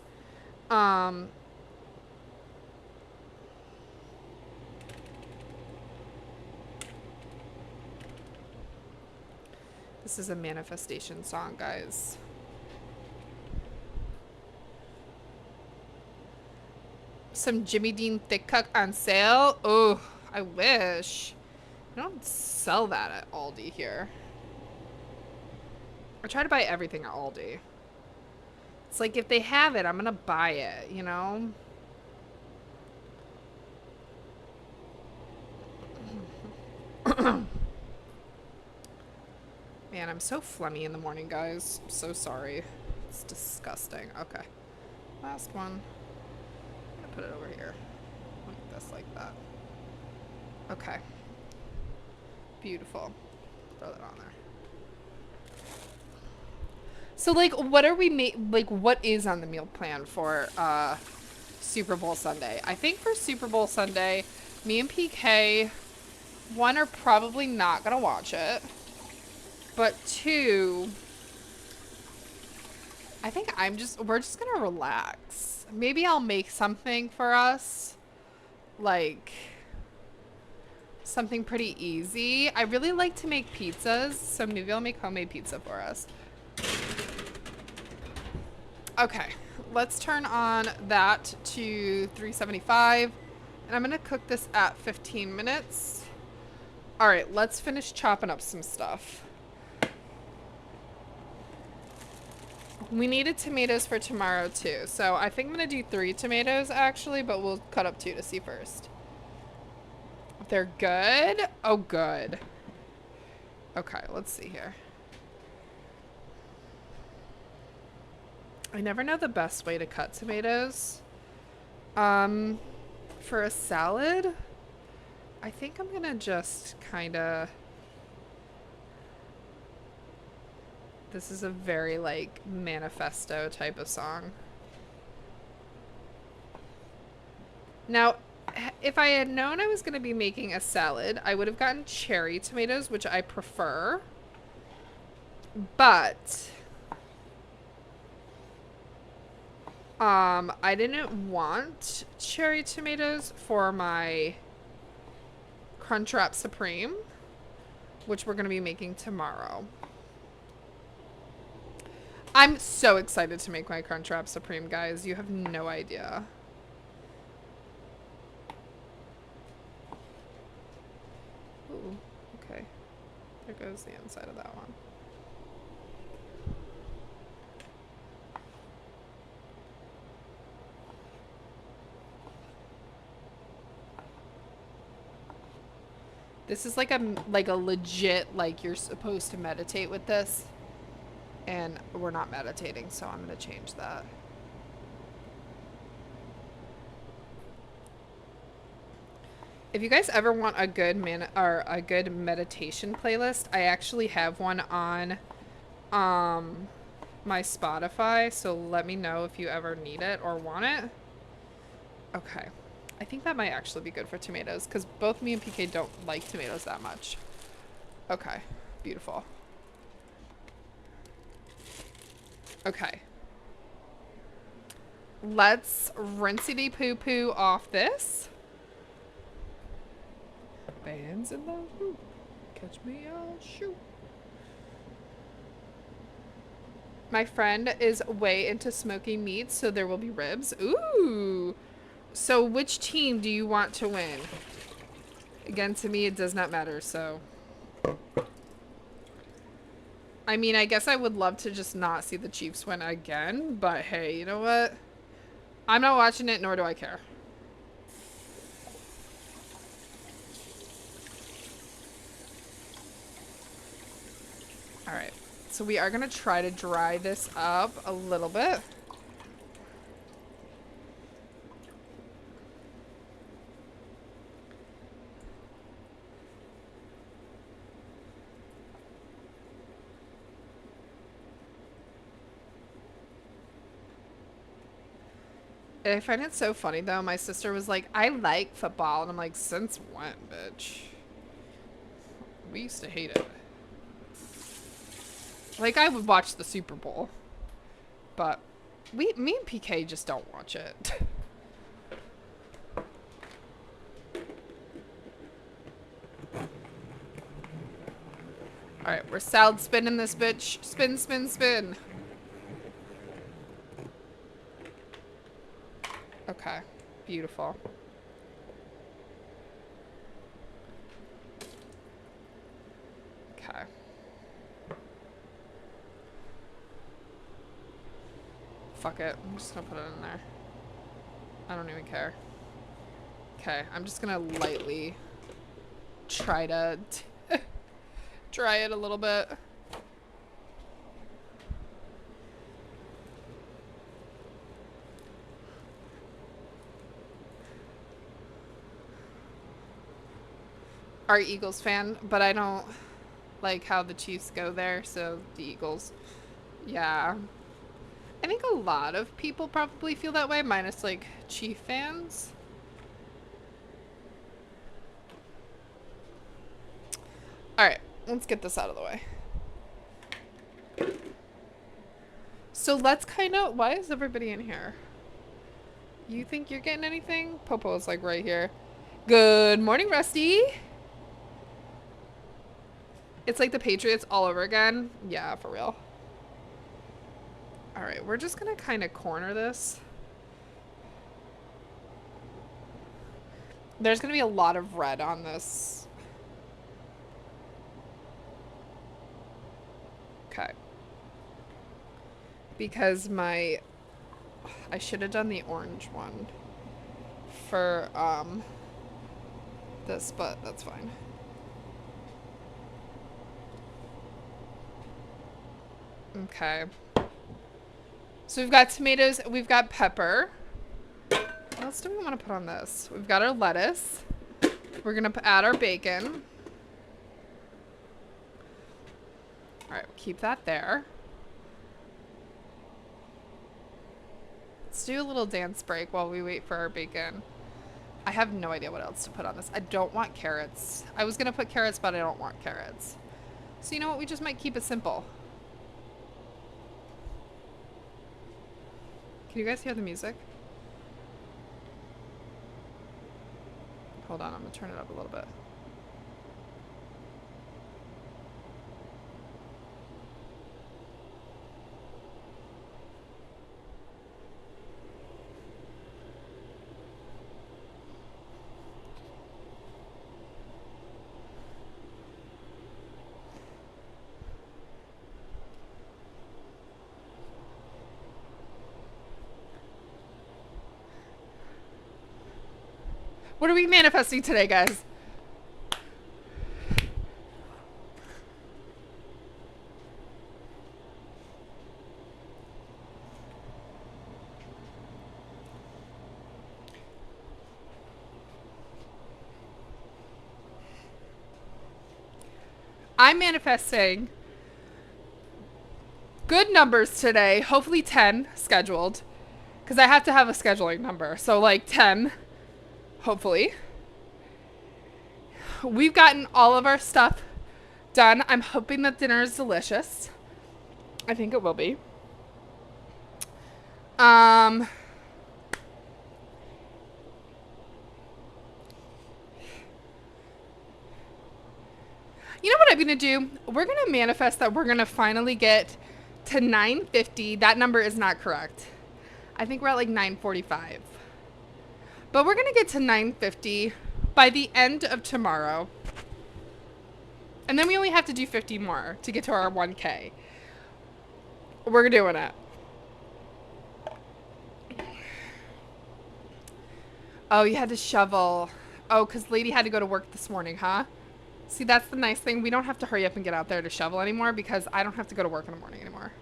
This is a manifestation song, guys. Some Jimmy Dean Thick Cuck on sale. Oh, I wish. I don't sell that at Aldi here. I try to buy everything at Aldi. It's like if they have it, I'm gonna buy it, you know? Man, I'm so phlegmy in the morning, guys. I'm so sorry. It's disgusting. Okay. Last one. I'm gonna put it over here. Like this, like that. Okay. Beautiful. Throw that on there. So, like, what are we like, what is on the meal plan for Super Bowl Sunday? I think for Super Bowl Sunday, me and PK, one, are probably not gonna watch it. But two, I think we're just gonna relax. Maybe I'll make something for us. Like, something pretty easy. I really like to make pizzas, so maybe I'll make homemade pizza for us. Okay, let's turn on that to 375. And I'm gonna cook this at 15 minutes. All right, let's finish chopping up some stuff. We needed tomatoes for tomorrow too, so I think I'm gonna do 3 tomatoes actually, but we'll cut up 2 to see first. They're good? Oh, good. Okay, let's see here. I never know the best way to cut tomatoes. For a salad, I think I'm gonna just kinda... This is a very, like, manifesto type of song. Now, if I had known I was going to be making a salad, I would have gotten cherry tomatoes, which I prefer. But I didn't want cherry tomatoes for my Crunchwrap Supreme, which we're going to be making tomorrow. I'm so excited to make my Crunchwrap Supreme, guys. You have no idea. There goes the inside of that one. This is like a legit, like, you're supposed to meditate with this. And we're not meditating, so I'm going to change that. If you guys ever want a good meditation playlist, I actually have one on my Spotify, so let me know if you ever need it or want it. Okay. I think that might actually be good for tomatoes, because both me and PK don't like tomatoes that much. Okay. Beautiful. Okay. Let's rinsey poo poo off this. Bands in the hoop. Catch me, I'll shoot. My friend is way into smoking meats, so there will be ribs. Ooh. So which team do you want to win? Again, to me, it does not matter, so. I mean, I guess I would love to just not see the Chiefs win again, but hey, you know what? I'm not watching it, nor do I care. Alright, so we are going to try to dry this up a little bit. I find it so funny, though. My sister was like, I like football. And I'm like, since when, bitch? We used to hate it. Like, I would watch the Super Bowl. But me and PK just don't watch it. Alright, we're salad spinning this bitch. Spin, spin, spin. Okay. Beautiful. Okay. Fuck it. I'm just gonna put it in there. I don't even care. Okay, I'm just gonna lightly try to dry it a little bit. Are Eagles fan, but I don't like how the Chiefs go there, so the Eagles. Yeah. I think a lot of people probably feel that way, minus like Chief fans. Alright, let's get this out of the way. So let's kind of... Why is everybody in here? You think you're getting anything? Popo's like right here. Good morning, Rusty. It's like the Patriots all over again. Yeah, for real. Alright, we're just gonna kind of corner this. There's gonna be a lot of red on this. Okay. Because I should have done the orange one for, this, but that's fine. Okay. So we've got tomatoes, we've got pepper. What else do we want to put on this? We've got our lettuce. We're gonna add our bacon. Alright, we'll keep that there. Let's do a little dance break while we wait for our bacon. I have no idea what else to put on this. I don't want carrots. I was gonna put carrots, but I don't want carrots. So you know what? We just might keep it simple. Can you guys hear the music? Hold on, I'm gonna turn it up a little bit. What are we manifesting today, guys? I'm manifesting good numbers today. Hopefully 10 scheduled. Because I have to have a scheduling number. So like 10. Hopefully. We've gotten all of our stuff done. I'm hoping that dinner is delicious. I think it will be. You know what I'm going to do? We're going to manifest that we're going to finally get to 950. That number is not correct. I think we're at like 945. But we're going to get to 950 by the end of tomorrow. And then we only have to do 50 more to get to our 1K. We're doing it. Oh, you had to shovel. Oh, because Lady had to go to work this morning, huh? See, that's the nice thing. We don't have to hurry up and get out there to shovel anymore because I don't have to go to work in the morning anymore.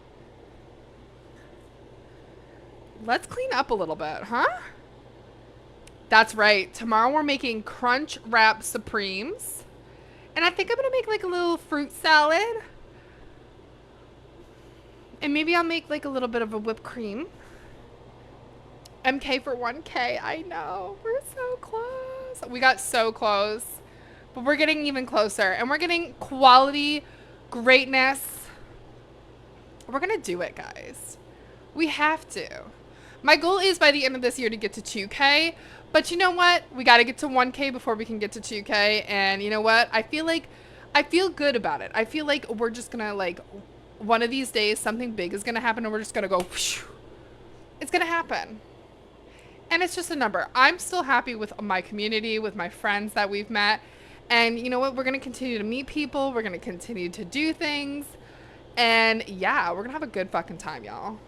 Let's clean up a little bit, huh? That's right. Tomorrow we're making Crunch Wrap Supremes. And I think I'm going to make like a little fruit salad. And maybe I'll make like a little bit of a whipped cream. MK for 1K. I know. We're so close. We got so close. But we're getting even closer. And we're getting quality greatness. We're going to do it, guys. We have to. My goal is by the end of this year to get to 2K. But you know what? We got to get to 1K before we can get to 2K. And you know what? I feel good about it. I feel like we're just going to like, one of these days, something big is going to happen and we're just going to go, whoosh. It's going to happen. And it's just a number. I'm still happy with my community, with my friends that we've met. And you know what? We're going to continue to meet people. We're going to continue to do things. And yeah, we're going to have a good fucking time, y'all.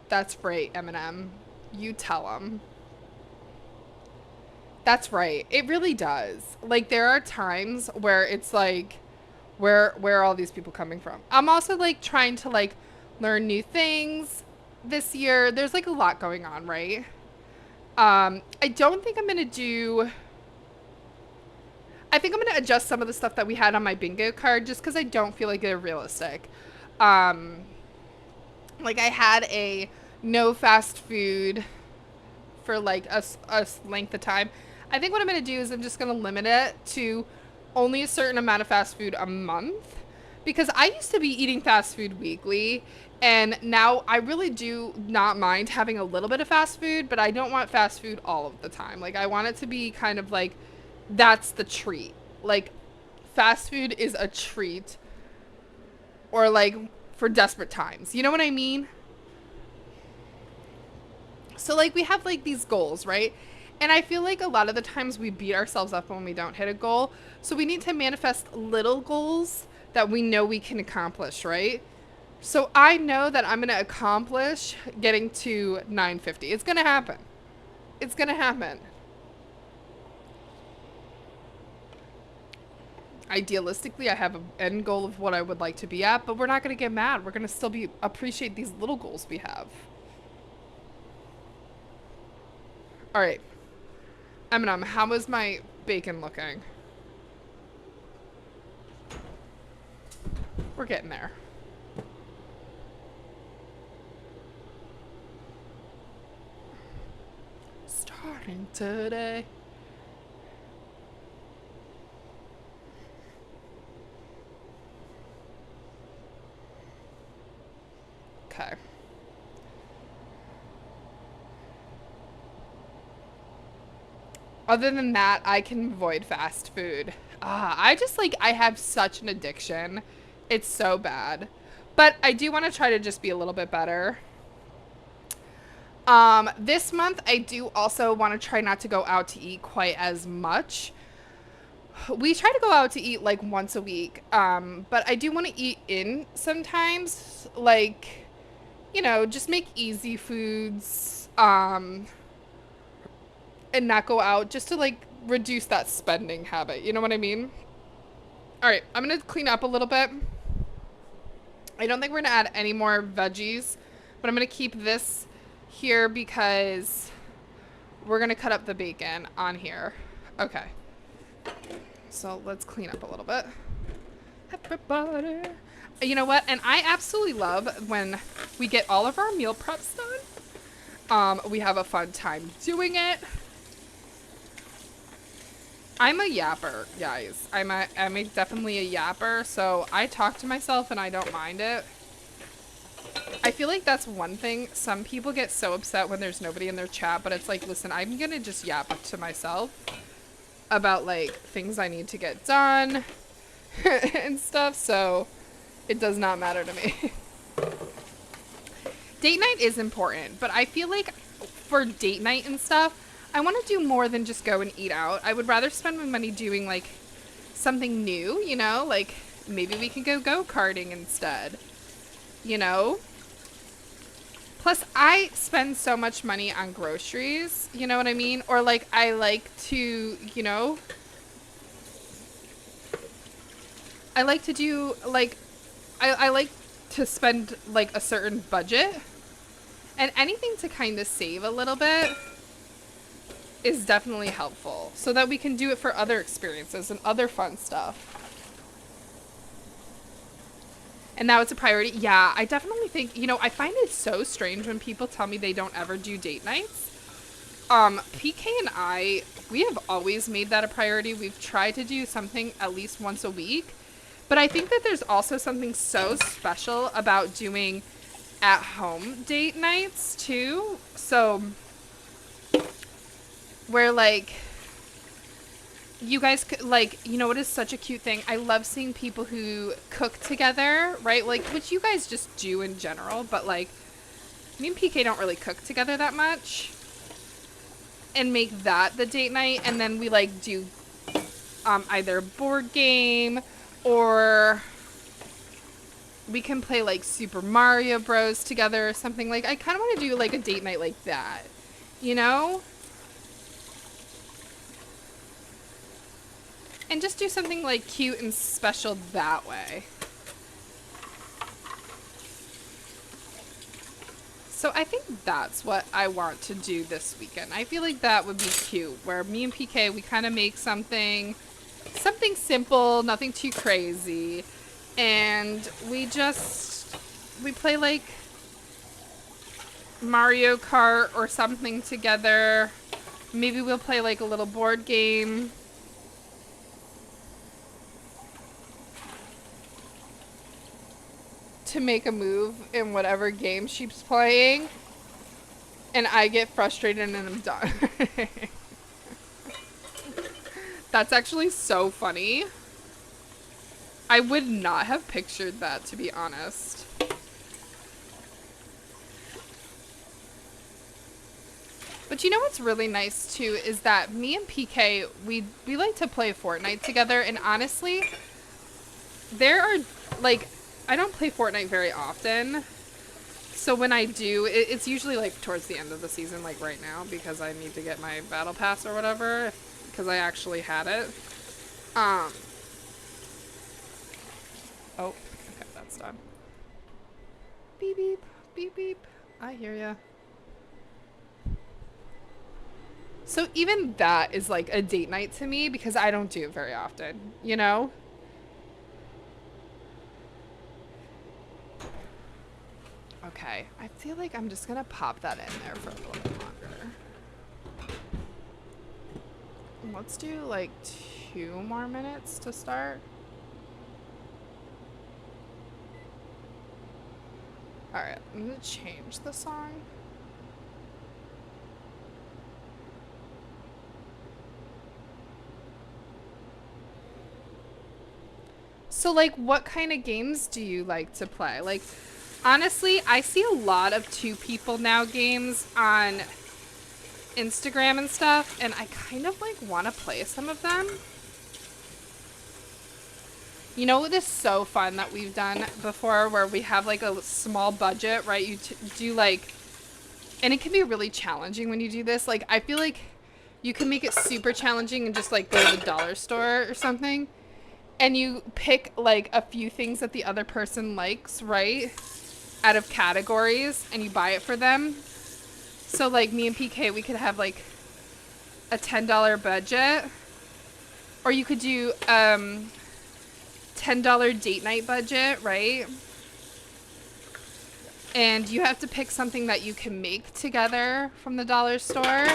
That's right, Eminem. You tell them. That's right. It really does. Like, there are times where it's like, where are all these people coming from? I'm also like trying to like learn new things this year. There's like a lot going on, right? I don't think I'm going to do... I think I'm going to adjust some of the stuff that we had on my bingo card just because I don't feel like they're realistic. Like I had a no fast food for like a length of time. I think what I'm going to do is I'm just going to limit it to only a certain amount of fast food a month because I used to be eating fast food weekly and now I really do not mind having a little bit of fast food, but I don't want fast food all of the time. Like I want it to be kind of like, that's the treat. Like fast food is a treat or like for desperate times. You know what I mean? So like we have like these goals, right? And I feel like a lot of the times we beat ourselves up when we don't hit a goal. So we need to manifest little goals that we know we can accomplish, right? So I know that I'm going to accomplish getting to 950. It's going to happen. It's going to happen. Idealistically, I have an end goal of what I would like to be at, but we're not going to get mad. We're going to still appreciate these little goals we have. All right. Eminem, how is my bacon looking? We're getting there. Starting today. Okay. Other than that, I can avoid fast food. I have such an addiction. It's so bad. But I do want to try to just be a little bit better. This month, I do also want to try not to go out to eat quite as much. We try to go out to eat like once a week. But I do want to eat in sometimes. Like, you know, just make easy foods. and not go out, just to like reduce that spending habit. You know what I mean? All right, I'm gonna clean up a little bit. I don't think we're gonna add any more veggies, but I'm gonna keep this here because we're gonna cut up the bacon on here. Okay. So let's clean up a little bit. Everybody. You know what? And I absolutely love when we get all of our meal preps done. We have a fun time doing it. I'm a yapper, guys. I'm definitely a yapper, so I talk to myself and I don't mind it. I feel like that's one thing. Some people get so upset when there's nobody in their chat, but it's like, listen, I'm gonna just yap to myself about like things I need to get done and stuff, so it does not matter to me. Date night is important, but I feel like for date night and stuff, I want to do more than just go and eat out. I would rather spend my money doing like something new, you know, like maybe we can go go-karting instead, you know? Plus, I spend so much money on groceries, you know what I mean? Or like I like to, you know, I like to do like, I like to spend like a certain budget, and anything to kind of save a little bit is definitely helpful so that we can do it for other experiences and other fun stuff. And now it's a priority. Yeah, I definitely think, you know, I find it so strange when people tell me they don't ever do date nights. PK and I, we have always made that a priority. We've tried to do something at least once a week. But I think that there's also something so special about doing at-home date nights, too. So, where, like, you guys, like, you know what is such a cute thing? I love seeing people who cook together, right? Like, which you guys just do in general. But, like, me and PK don't really cook together that much. And make that the date night. And then we, like, do either board game, or we can play like Super Mario Bros together or something. Like, I kind of want to do like a date night like that, you know? And just do something like cute and special that way. So I think that's what I want to do this weekend. I feel like that would be cute, where me and PK, we kind of make something simple, nothing too crazy, and we play like Mario Kart or something together. Maybe we'll play like a little board game. To make a move in whatever game she's playing, and I get frustrated and I'm done. That's actually so funny. I would not have pictured that, to be honest. But you know what's really nice too is that me and PK, we like to play Fortnite together, and honestly, there are like, I don't play Fortnite very often. So when I do, it's usually like towards the end of the season, like right now, because I need to get my battle pass or whatever, because I actually had it. Oh, okay, that's done. Beep, beep, beep, beep. I hear ya. So even that is like a date night to me, because I don't do it very often, you know? Okay, I feel like I'm just gonna pop that in there for a little bit longer. Let's do like 2 more minutes to start. Alright, I'm gonna change the song. So like, what kind of games do you like to play? Like, honestly, I see a lot of 2 people now games on Instagram and stuff, and I kind of like want to play some of them. You know what is so fun that we've done before, where we have like a small budget, right? You do like, and it can be really challenging when you do this. Like, I feel like You can make it super challenging and just like go to the dollar store or something. And you pick like a few things that the other person likes, right? Out of categories, and you buy it for them. So like me and PK, we could have like a $10 budget. Or you could do $10 date night budget, right? And you have to pick something that you can make together from the dollar store.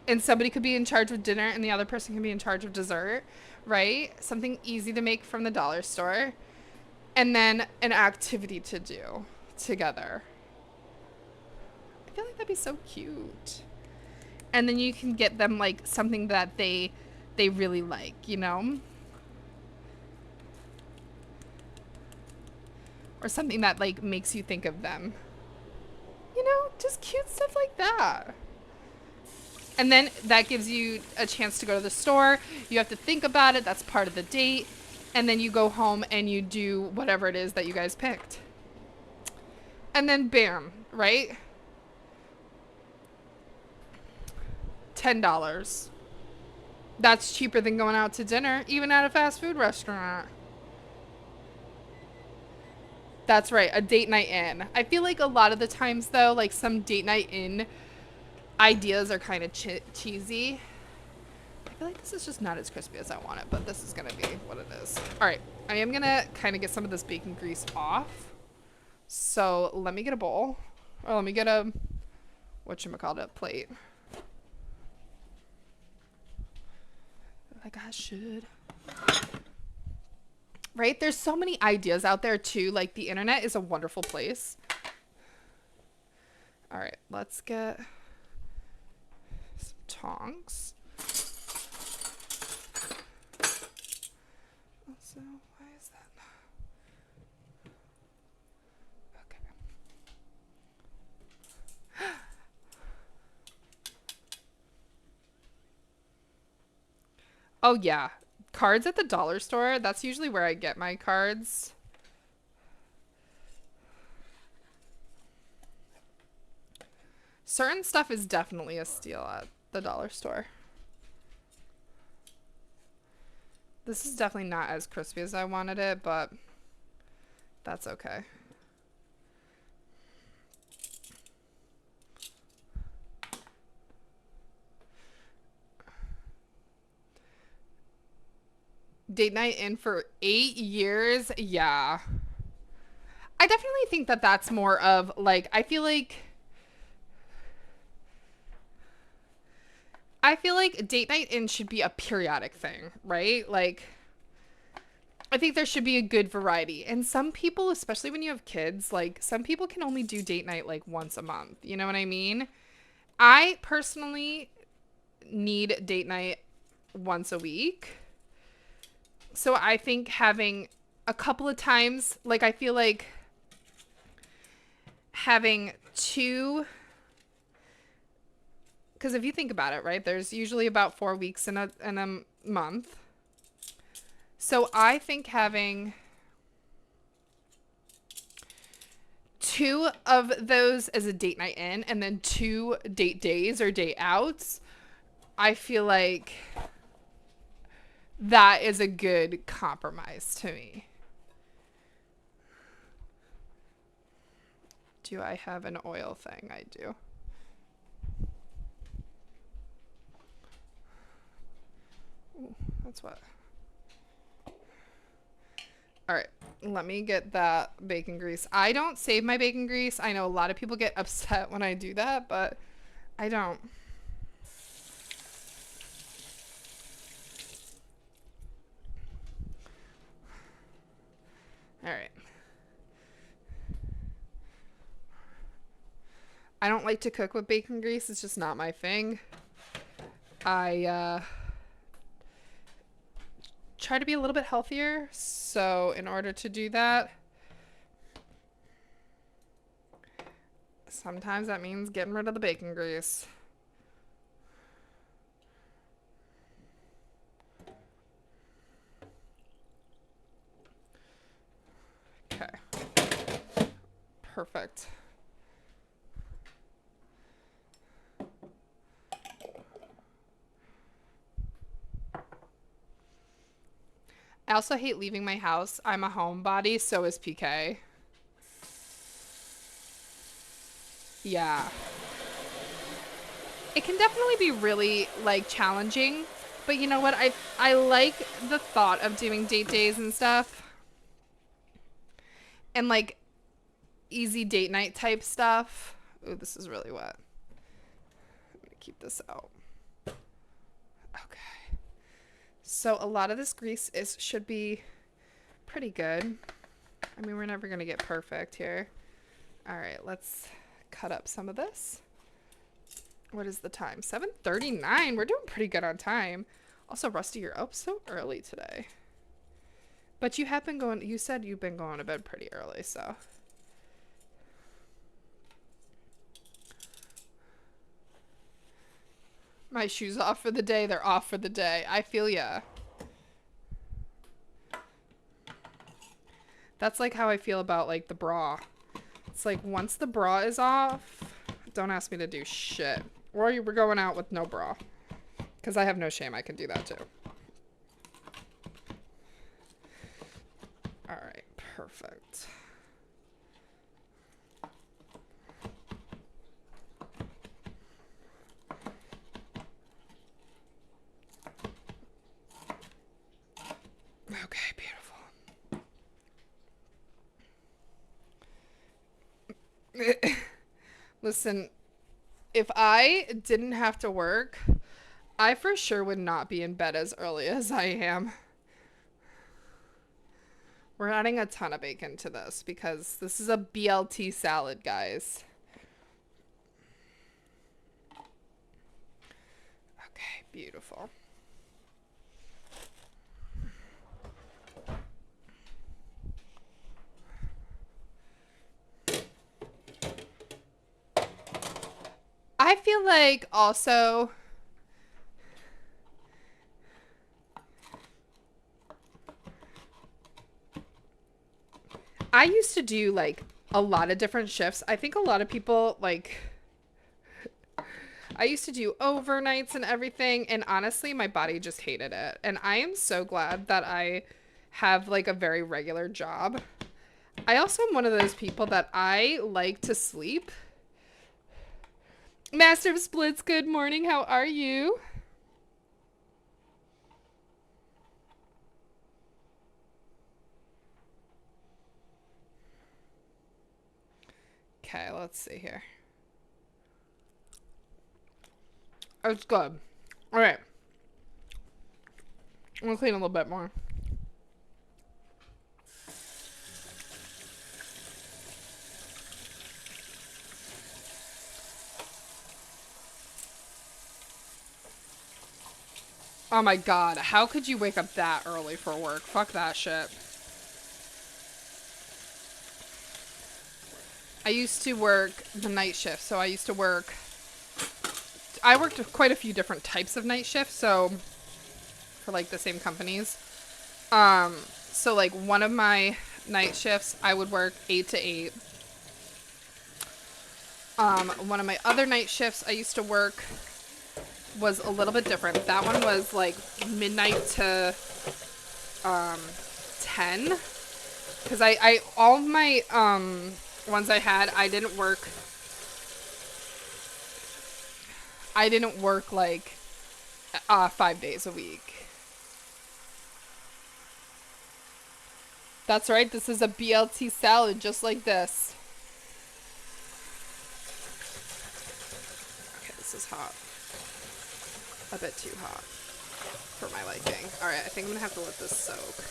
And somebody could be in charge of dinner and the other person can be in charge of dessert, right? Something easy to make from the dollar store. And then an activity to do together. I feel like that'd be so cute. And then you can get them like something that they really like, you know? Or something that like makes you think of them. You know, just cute stuff like that. And then that gives you a chance to go to the store. You have to think about it. That's part of the date. And then you go home and you do whatever it is that you guys picked. And then bam, right? $10. That's cheaper than going out to dinner, even at a fast food restaurant. That's right, a date night in. I feel like a lot of the times, though, like some date night in ideas are kind of cheesy. I feel like this is just not as crispy as I want it, but this is going to be what it is. All right, I am going to kind of get some of this bacon grease off. So let me get a bowl. Or let me get a, whatchamacallit, plate. Like I should. Right? There's so many ideas out there too. Like the internet is a wonderful place. All right, let's get some tongs. So why is that? Okay. Oh yeah. Cards at the dollar store. That's usually where I get my cards. Certain stuff is definitely a steal at the dollar store. This is definitely not as crispy as I wanted it, but that's okay. Date night in for 8 years. Yeah. I definitely think that that's more of like, I feel like date night in should be a periodic thing, right? Like, I think there should be a good variety. And some people, especially when you have kids, like some people can only do date night like once a month. You know what I mean? I personally need date night once a week. So I think having a couple of times, like I feel like having two, because if you think about it, right, there's usually about 4 weeks in a month. So I think having 2 of those as a date night in and then 2 date days or date outs, I feel like that is a good compromise to me. Do I have an oil thing? I do. Ooh, that's what. All right, let me get that bacon grease. I don't save my bacon grease. I know a lot of people get upset when I do that, but I don't. All right. I don't like to cook with bacon grease. It's just not my thing. I try to be a little bit healthier. So in order to do that, sometimes that means getting rid of the bacon grease. Okay. Perfect. I also hate leaving my house. I'm a homebody, so is PK. Yeah. It can definitely be really, like, challenging. But you know what? I like the thought of doing date days and stuff. And, like, easy date night type stuff. Ooh, this is really wet. I'm going to keep this out. Okay. So a lot of this grease should be pretty good. I mean, we're never going to get perfect here. All right, let's cut up some of this. What is the time? 7:39. We're doing pretty good on time. Also, Rusty, you're up so early today. But you said you've been going to bed pretty early, so. My shoes off for the day. They're off for the day. I feel ya. That's like how I feel about, like, the bra. It's like once the bra is off, don't ask me to do shit. Or we're going out with no bra. Because I have no shame. I can do that too. Alright, perfect. Okay, beautiful. Listen, if I didn't have to work, I for sure would not be in bed as early as I am. We're adding a ton of bacon to this because this is a BLT salad, guys. Okay, beautiful. I feel like also I used to do like a lot of different shifts. I think a lot of people like I used to do overnights and everything, and honestly my body just hated it. And I am so glad that I have like a very regular job. I also am one of those people that I like to sleep. Master of Splits, good morning. How are you? Okay, let's see here. It's good. All right. I'm going to clean a little bit more. Oh my god, how could you wake up that early for work? Fuck that shit. I used to work the night shift, so I worked quite a few different types of night shifts, so for like the same companies. So like one of my night shifts, I would work 8 to 8. One of my other night shifts I used to work was a little bit different. That one was like midnight to 10, because I all of my ones I had, I didn't work like 5 days a week. That's right, this is a BLT salad just like this. Okay, this is hot. A bit too hot for my liking. Alright, I think I'm gonna have to let this soak.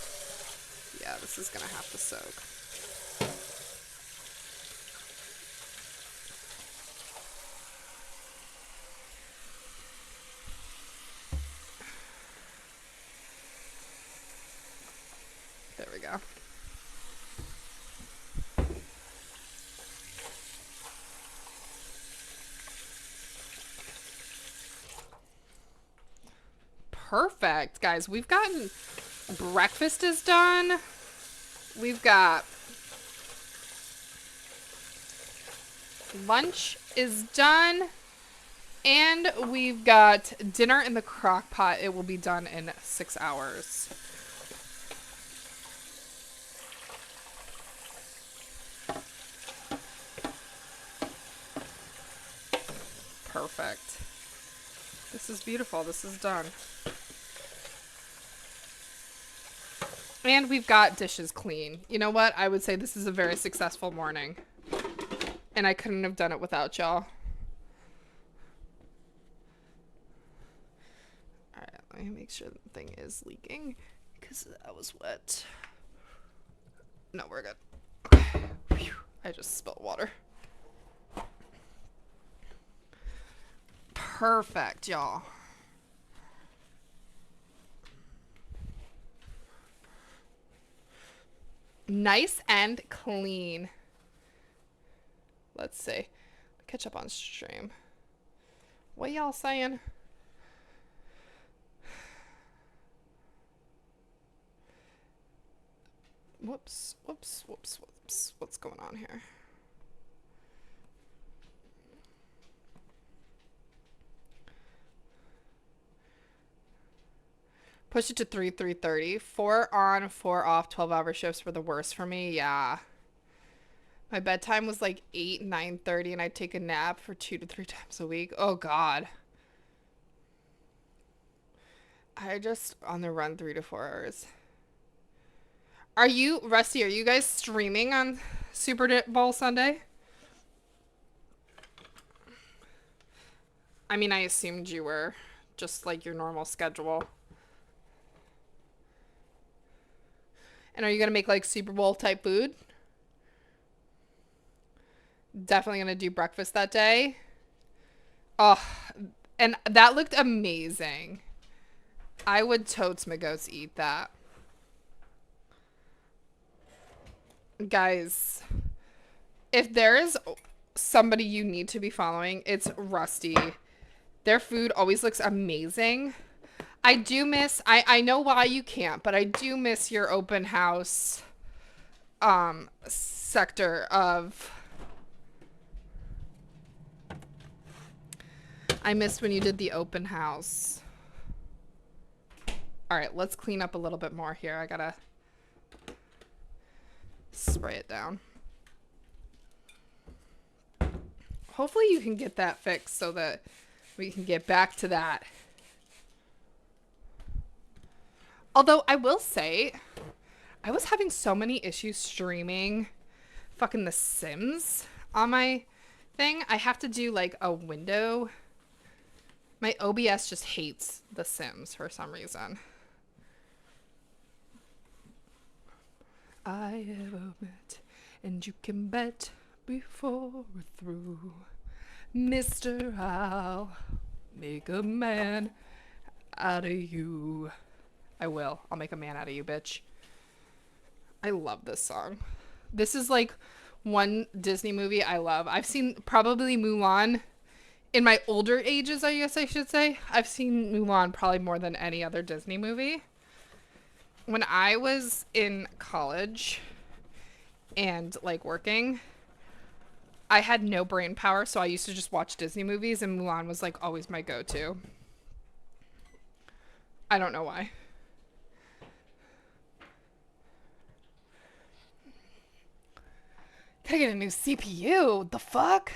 Yeah, this is gonna have to soak. There we go. Perfect, guys. We've gotten breakfast is done. We've got lunch is done. And we've got dinner in the crock pot. It will be done in 6 hours. perfect. This is beautiful. This is done. And we've got dishes clean. You know what? I would say this is a very successful morning. And I couldn't have done it without y'all. Alright, let me make sure the thing is leaking. Because that was wet. No, we're good. Okay. Whew. I just spilled water. Perfect, y'all. Nice and clean. Let's see. Catch up on stream. What y'all saying? Whoops. What's going on here? Push it to 3:30. 4 on, 4 off, 12-hour shifts were the worst for me. Yeah. My bedtime was like 8, 9:30, and I'd take a nap for 2 to 3 times a week. Oh, God. I just on the run 3 to 4 hours. Are you, Rusty, are you guys streaming on Super Bowl Sunday? I mean, I assumed you were. Just like your normal schedule. And are you going to make like Super Bowl type food? Definitely going to do breakfast that day. Oh, and that looked amazing. I would totes Magos eat that. Guys, if there is somebody you need to be following, it's Rusty. Their food always looks amazing. I do miss, I know why you can't, but I do miss your open house sector of, I missed when you did the open house. All right, let's clean up a little bit more here. I gotta spray it down. Hopefully you can get that fixed so that we can get back to that. Although I will say, I was having so many issues streaming fucking The Sims on my thing. I have to do like a window. My OBS just hates The Sims for some reason. I have a bet, and you can bet before we're through. Mr. I'll make a man out of you. I will. I'll make a man out of you, bitch. I love this song. This is like one Disney movie I love. I've seen probably Mulan in my older ages, I guess I should say. I've seen Mulan probably more than any other Disney movie. When I was in college and like working, I had no brain power, so I used to just watch Disney movies, and Mulan was like always my go-to. I don't know why. Gotta get a new CPU. The fuck?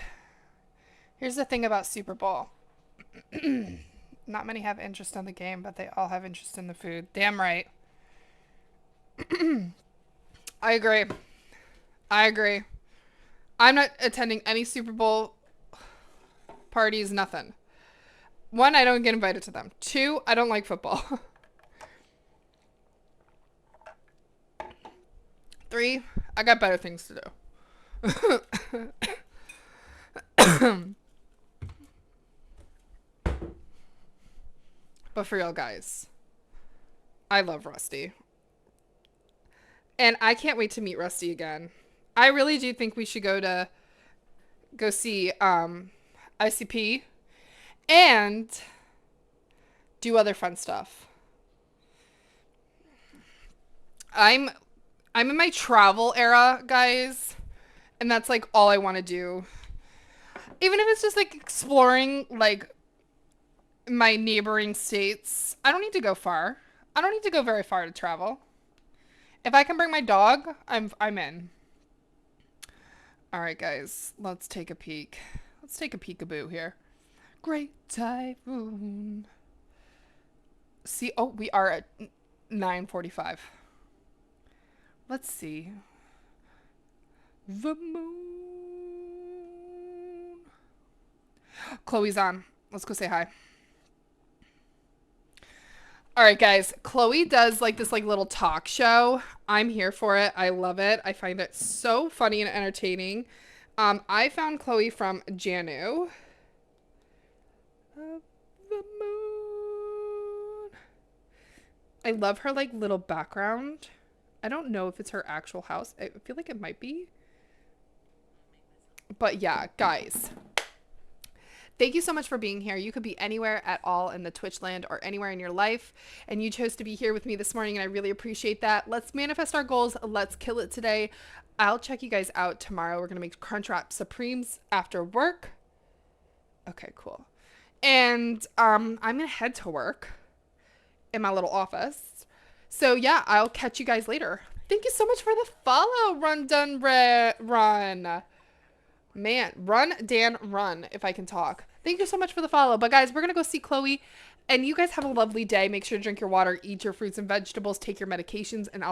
Here's the thing about Super Bowl. Not many have interest in the game, but they all have interest in the food. Damn right. I agree. I'm not attending any Super Bowl parties, nothing. 1, I don't get invited to them. 2, I don't like football. 3, I got better things to do. But for real, guys, I love Rusty. And I can't wait to meet Rusty again. I really do think we should go see ICP and do other fun stuff. I'm in my travel era, guys, and that's like all I want to do. Even if it's just like exploring like my neighboring states. I don't need to go far. I don't need to go very far to travel. If I can bring my dog, I'm in. All right, guys, let's take a peek. Let's take a peekaboo here. Great typhoon. See, oh, we are at 9:45. Let's see. The moon. Chloe's on. Let's go say hi. All right, guys. Chloe does like this like little talk show. I'm here for it. I love it. I find it so funny and entertaining. I found Chloe from Janu. Of the moon. I love her like little background. I don't know if it's her actual house. I feel like it might be. But yeah, guys. Thank you so much for being here. You could be anywhere at all in the Twitch land or anywhere in your life, and you chose to be here with me this morning, and I really appreciate that. Let's manifest our goals. Let's kill it today. I'll check you guys out tomorrow. We're going to make Crunchwrap Supremes after work. Okay, cool. And I'm going to head to work in my little office. So yeah, I'll catch you guys later. Thank you so much for the follow, Run Dun Run. Man, run, Dan, run, if I can talk. Thank you so much for the follow. But guys, we're going to go see Chloe. And you guys have a lovely day. Make sure to drink your water, eat your fruits and vegetables, take your medications, and I'll